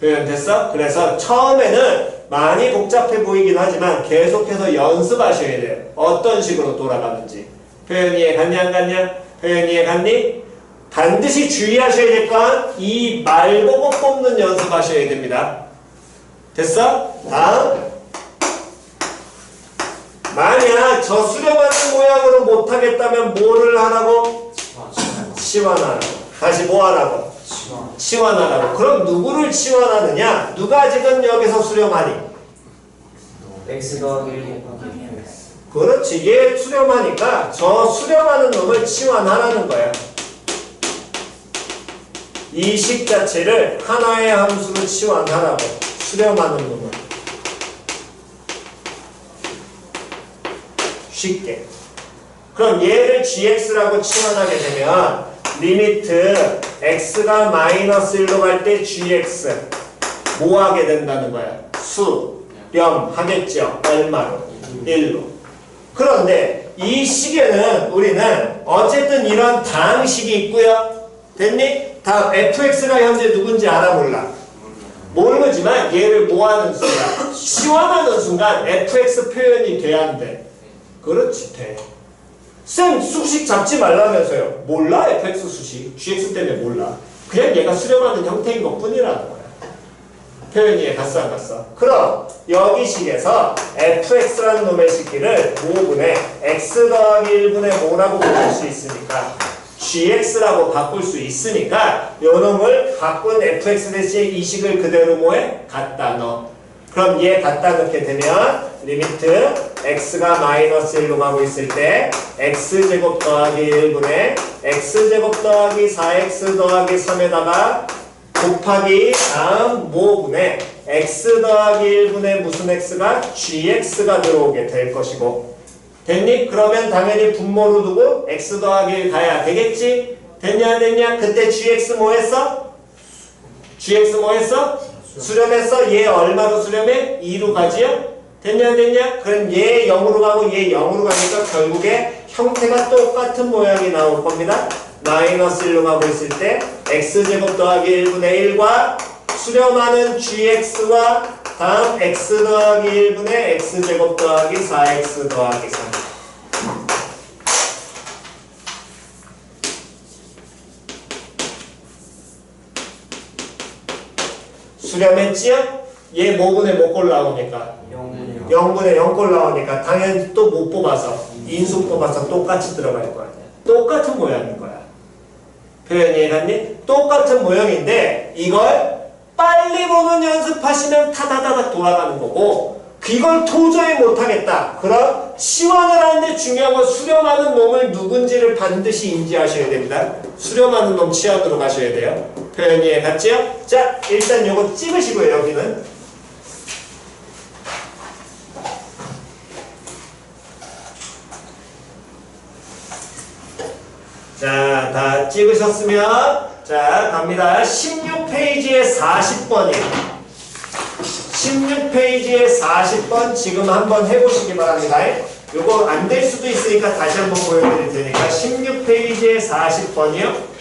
표현 됐어? 그래서 처음에는 많이 복잡해 보이긴 하지만 계속해서 연습하셔야 돼요. 어떤 식으로 돌아가는지. 표현 이해 갔냐 안 갔냐? 표현 이해 갔니? 반드시 주의하셔야 될 건 이 말보고 뽑는 연습하셔야 됩니다. 됐어? 다음. 만약 저 수렴하는 모양으로 못하겠다면 뭐를 하라고? 치환하라고. 다시 뭐 하라고? 치환하라고. 그럼 누구를 치환하느냐? 누가 지금 여기서 수렴하니? x 더하기 1 곱하기 그렇지. 얘 수렴하니까 저 수렴하는 놈을 치환하라는 거야. 이 식 자체를 하나의 함수로 치환하라고. 수렴하는 놈을. 쉽게. 그럼 얘를 gx라고 치환하게 되면 리미트 x가 마이너스 1로 갈 때 gx 뭐 하게 된다는 거야? 수렴 하겠죠? 얼마로? 1로. 그런데 이 식에는 우리는 어쨌든 이런 다항식이 있고요. 됐니? 다음 fx가 현재 누군지 알아 몰라? 모르지만 얘를 뭐 하는 순간? 치환하는 순간 fx 표현이 돼야 안 돼? 그렇지, 돼. 쌤 수식 잡지 말라면서요. 몰라 fx 수식. gx 때문에 몰라. 그냥 얘가 수렴하는 형태인 것 뿐이라는 거야. 표현 이해 갔어 안 갔어? 그럼 여기 식에서 fx라는 놈의 식기를 5분의 x 더하기 1분의 뭐라고 바꿀 수 있으니까 gx라고 바꿀 수 있으니까 요 놈을 바꾼 fx 대신 이 식을 그대로 뭐해? 갖다 넣어. 그럼 얘 갖다 넣게 되면 리미트 x가 마이너스 1로 가고 있을 때 x제곱 더하기 1분의 x제곱 더하기 4x 더하기 3에다가 곱하기 다음 모분의 x 더하기 1분의 무슨 x가 gx가 들어오게 될 것이고 됐니? 그러면 당연히 분모로 두고 x 더하기 1 가야 되겠지? 됐냐 안 됐냐? 그때 gx 뭐 했어? gx 뭐 했어? 수렴했어? 얘 얼마로 수렴해? 2로 가지요? 됐냐 안 됐냐? 그럼 얘 0으로 가고 얘 0으로 가니까 결국에 형태가 똑같은 모양이 나올 겁니다. 마이너스 1로 가고 있을 때 x제곱 더하기 1분의 1과 수렴하는 gx와 다음 x 더하기 1분의 x제곱 더하기 4x 더하기 3 수렴했지요? 얘 뭐분의 몇 골 나오니까? 0분의 0골 나오니까 당연히 또 못 뽑아서 인수 뽑아서 똑같이 들어갈 거야. 똑같은 모양인 거야. 표현 이해갔니? 똑같은 모양인데 이걸 빨리 보는 연습하시면 타다다닥 돌아가는 거고 이걸 도저히 못하겠다. 그럼 치환을 하는데 중요한 건 수렴하는 놈을 누군지를 반드시 인지하셔야 됩니다. 수렴하는 놈 치환으로 가셔야 돼요. 표현 이해갔지요? 자, 일단 요거 찍으시고요. 여기는 자, 다 찍으셨으면 자, 갑니다. 16페이지에 40번이에요. 16페이지에 40번 지금 한번 해보시기 바랍니다. 요거 안 될 수도 있으니까 다시 한번 보여드릴 테니까 16페이지에 40번이요.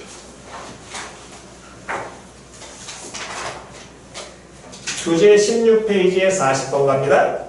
교재 16페이지에 40번 갑니다.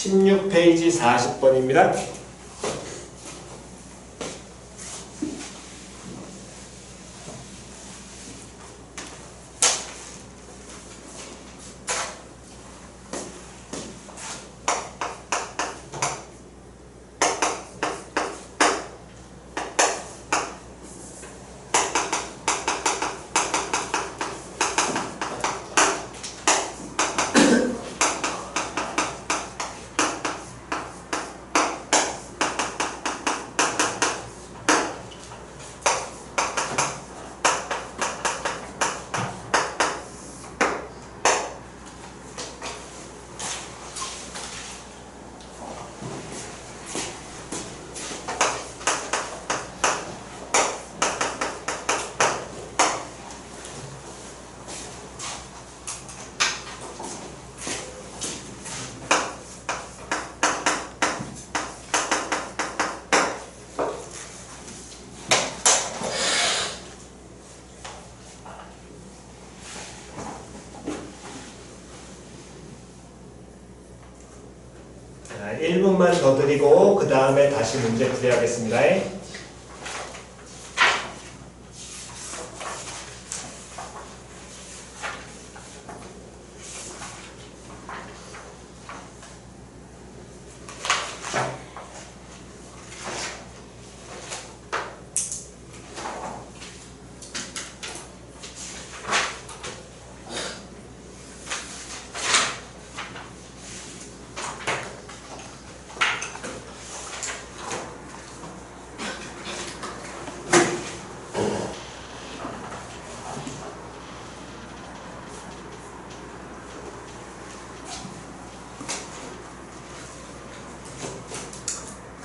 16페이지 40번입니다. 자, 1분만 더 드리고 그 다음에 다시 문제 풀이하겠습니다.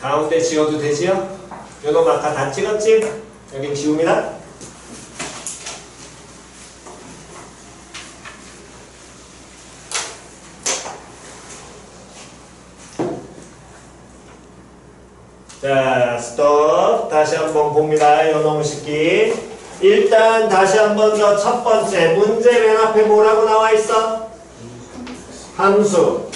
가운데 지워도 되지요? 요놈 아까 다 찍었지? 여긴 지웁니다. 자, 스톱. 다시 한번 봅니다. 요놈 식기. 일단 다시 한번 더 첫 번째 문제 맨 앞에 뭐라고 나와 있어? 함수.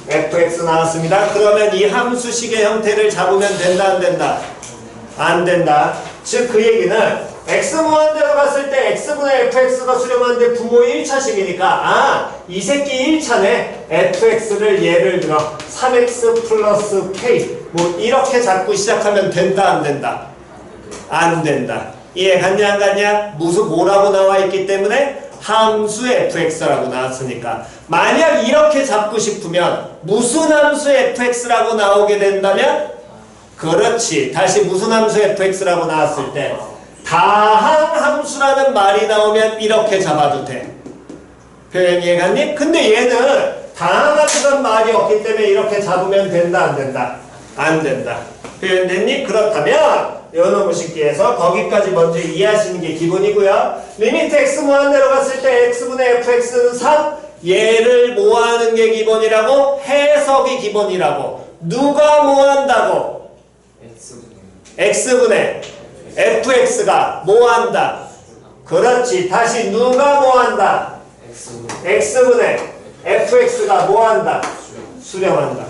fx 나왔습니다. 그러면 이 함수식의 형태를 잡으면 된다, 안 된다? 안 된다. 즉 그 얘기는 x 무한대로 갔을 때 x분의 fx가 수렴하는데 부모 1차식이니까 이 새끼 1차네. fx를 예를 들어 3x 플러스 k 뭐 이렇게 잡고 시작하면 된다, 안 된다? 안 된다. 이해 갔냐, 안 갔냐? 무슨 뭐라고 나와 있기 때문에 함수 fx라고 나왔으니까 만약 이렇게 잡고 싶으면 무슨 함수 fx라고 나오게 된다면 그렇지. 다시 무슨 함수 fx라고 나왔을 때 다항 함수라는 말이 나오면 이렇게 잡아도 돼. 표현 이해갔니? 근데 얘는 다항 함수라는 말이 없기 때문에 이렇게 잡으면 된다, 안 된다? 안 된다. 표현됐니? 그렇다면 요놈의 식기에서 거기까지 먼저 이해하시는 게 기본이고요. 리미트 x 무한대로 갔을 때 x분의 fx는 3. 얘를 뭐하는 게 기본이라고? 해석이 기본이라고. 누가 뭐한다고? x분의 fx가 뭐한다? 그렇지. 다시 누가 뭐한다? x분의 fx가 뭐한다? 수렴한다.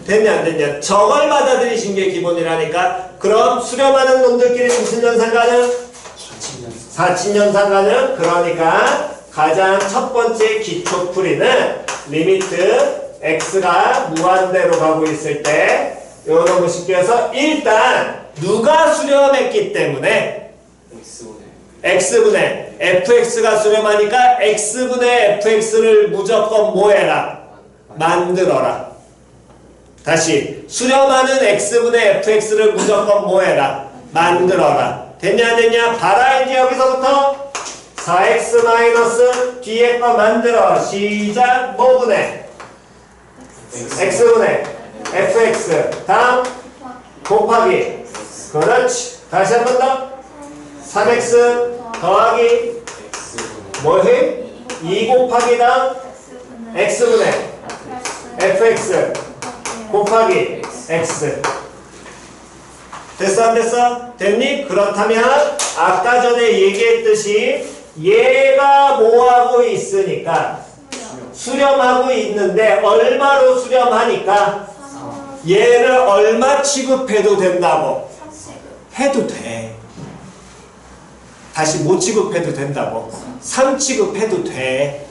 됐냐 안 됐냐? 저걸 받아들이신 게 기본이라니까. 그럼 수렴하는 놈들끼리 무슨 연산 가능? 사친연산 가능. 그러니까 가장 첫 번째 기초 풀이는 리미트 x가 무한대로 가고 있을 때 요놈의 식기에서 일단 누가 수렴했기 때문에 x분의 fx가 수렴하니까 x분의 fx를 무조건 뭐해라? 만들어라. 다시 수렴하는 x분의 fx를 무조건 뭐해라? 만들어라. 됐냐 안 됐냐? 봐라. 이제 여기서부터 4x 마이너스 뒤에 거 만들어. 시작. 뭐분의? x분의 fx 다음 곱하기. 그렇지. 다시 한 번 더. 3x 더하기 뭐해? 2 곱하기 다음 x분의 fx 곱하기 x. 됐어 안 됐어? 됐니? 그렇다면 아까 전에 얘기했듯이 얘가 뭐하고 있으니까 수렴하고 있는데 얼마로 수렴하니까 얘를 얼마 취급해도 된다고? 해도 돼. 다시 못 취급해도 된다고? 3 취급해도 돼.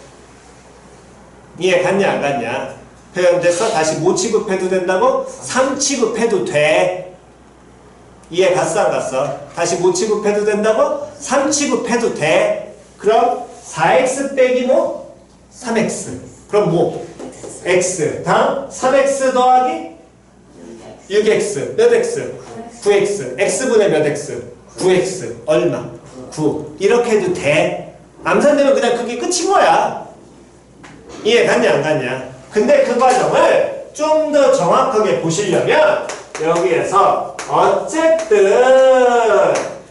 이해 갔냐 안 갔냐? 표현됐어? 다시 못 취급해도 된다고? 3 취급해도 돼. 이해 갔어 안 갔어? 다시 못 취급해도 된다고? 3 취급해도 돼. 그럼 4x 빼기 뭐? 3x. 그럼 뭐? x. 다음 3x 더하기 6x. 몇 x? 9x. x분의 몇 x? 9x. 얼마? 9. 이렇게 해도 돼. 암산되면 그냥 그게 끝인 거야. 이해 갔냐 안 갔냐? 근데 그 과정을 좀 더 정확하게 보시려면 여기에서 어쨌든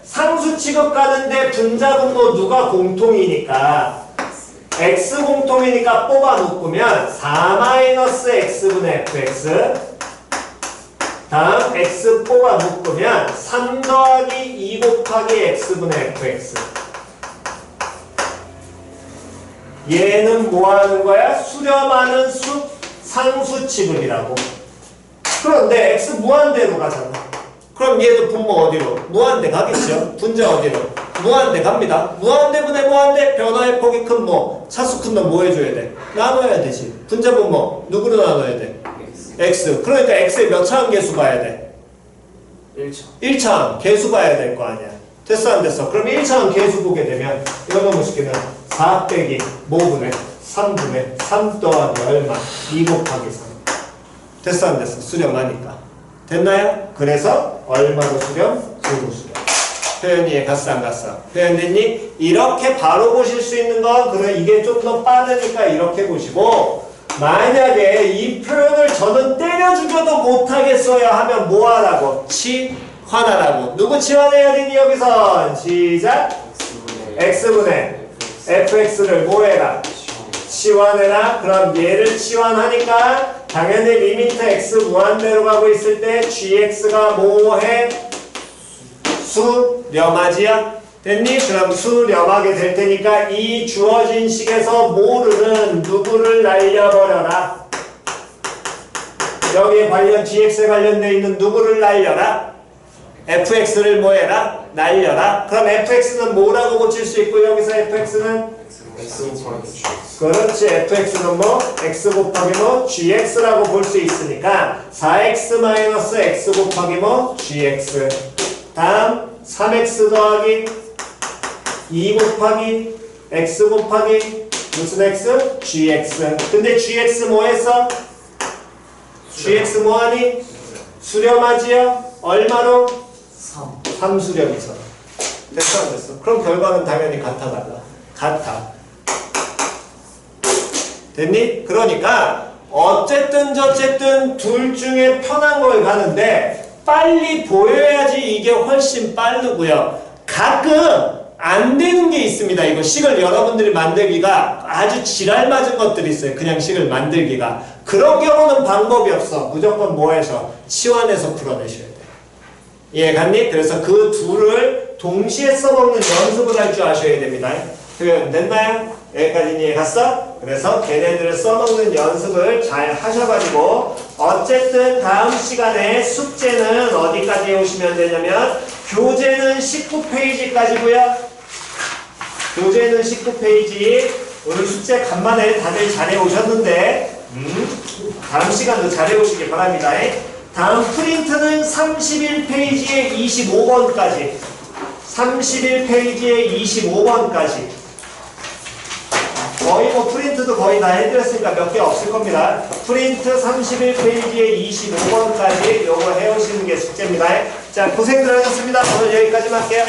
상수 취급 가는데 분자분모 누가 공통이니까 x 공통이니까 뽑아 놓으면 4-x분의 fx 다음 x 뽑아 묶으면 3 더하기 2 곱하기 x분의 fx 얘는 뭐 하는 거야? 수렴하는 상수 취급이라고. 그런데 x 무한대로 가잖아. 그럼 얘도 분모 어디로? 무한대 가겠죠? 분자 어디로? 무한대 갑니다. 무한대분의 무한대 변화의 폭이 큰 뭐? 차수 큰 놈 뭐 해줘야 돼? 나눠야 되지. 분자 분모 누구로 나눠야 돼? x. 그러니까 x의 몇 차항 계수 봐야 돼? 1차. 1차항 계수 봐야 될 거 아니야. 됐어 안 됐어? 그럼 1차항 계수 보게 되면 이거는 쉽게는 4 빼기 5분의 3분의 3 더하기 얼마? 2 곱하기 3. 됐어 안 됐어? 수렴하니까. 됐나요? 그래서 얼마로 수렴? 9로 수렴. 표현이 이해 갔어 안 갔어? 표현됐니? 이렇게 바로 보실 수 있는 건 그래 이게 좀 더 빠르니까 이렇게 보시고 만약에 이 표현을 저는 때려 죽여도 못하겠어요 하면 뭐 하라고? 치환하라고. 누구 치환해야 되니 여기선? 시작! x분의 fx를 뭐 해라? 치환해라. 그럼 얘를 치환하니까 당연히 리미트 x 무한대로 가고 있을 때 gx가 뭐해? 수렴하지야? 됐니? 그럼 수렴하게 될 테니까 이 주어진 식에서 모르는 누구를 날려버려라. 여기에 관련 gx에 관련되어 있는 누구를 날려라? fx를 뭐해라? 날려라. 그럼 fx는 뭐라고 고칠 수 있고 여기서 fx는 그렇지. fx는 뭐? x 곱하기 뭐? gx라고 볼 수 있으니까 4x x 곱하기 뭐? gx. 다음 3x 더하기 2 곱하기 x 곱하기 무슨 x? gx. 근데 gx 뭐 했어? gx 뭐하니? 수렴하지요? 얼마로? 3 수렴이서. 됐어 안 됐어? 그럼 결과는 당연히 같아 달라. 같아. 됐니? 그러니까 어쨌든 저쨌든 둘 중에 편한 걸 가는데 빨리 보여야지 이게 훨씬 빠르고요. 가끔 안 되는 게 있습니다. 이거 식을 여러분들이 만들기가 아주 지랄 맞은 것들이 있어요. 그냥 식을 만들기가. 그런 경우는 방법이 없어. 무조건 뭐 해서? 치환해서 풀어내셔야 돼. 이해 갔니? 그래서 그 둘을 동시에 써먹는 연습을 할 줄 아셔야 됩니다. 표현 됐나요? 여기까지 이해 갔어? 그래서 걔네들을 써먹는 연습을 잘 하셔가지고 어쨌든 다음 시간에 숙제는 어디까지 오시면 되냐면 교재는 19페이지까지고요. 교재는 19페이지. 오늘 숙제 간만에 다들 잘해 오셨는데 다음 시간도 잘해 오시기 바랍니다. 다음 프린트는 31페이지에 25번까지 31페이지에 25번까지 거의 뭐 프린트도 거의 다 해드렸으니까 몇 개 없을 겁니다. 프린트 31페이지에 25번까지 요거 해오시는 게 숙제입니다. 자, 고생들 하셨습니다. 오늘 여기까지만 할게요.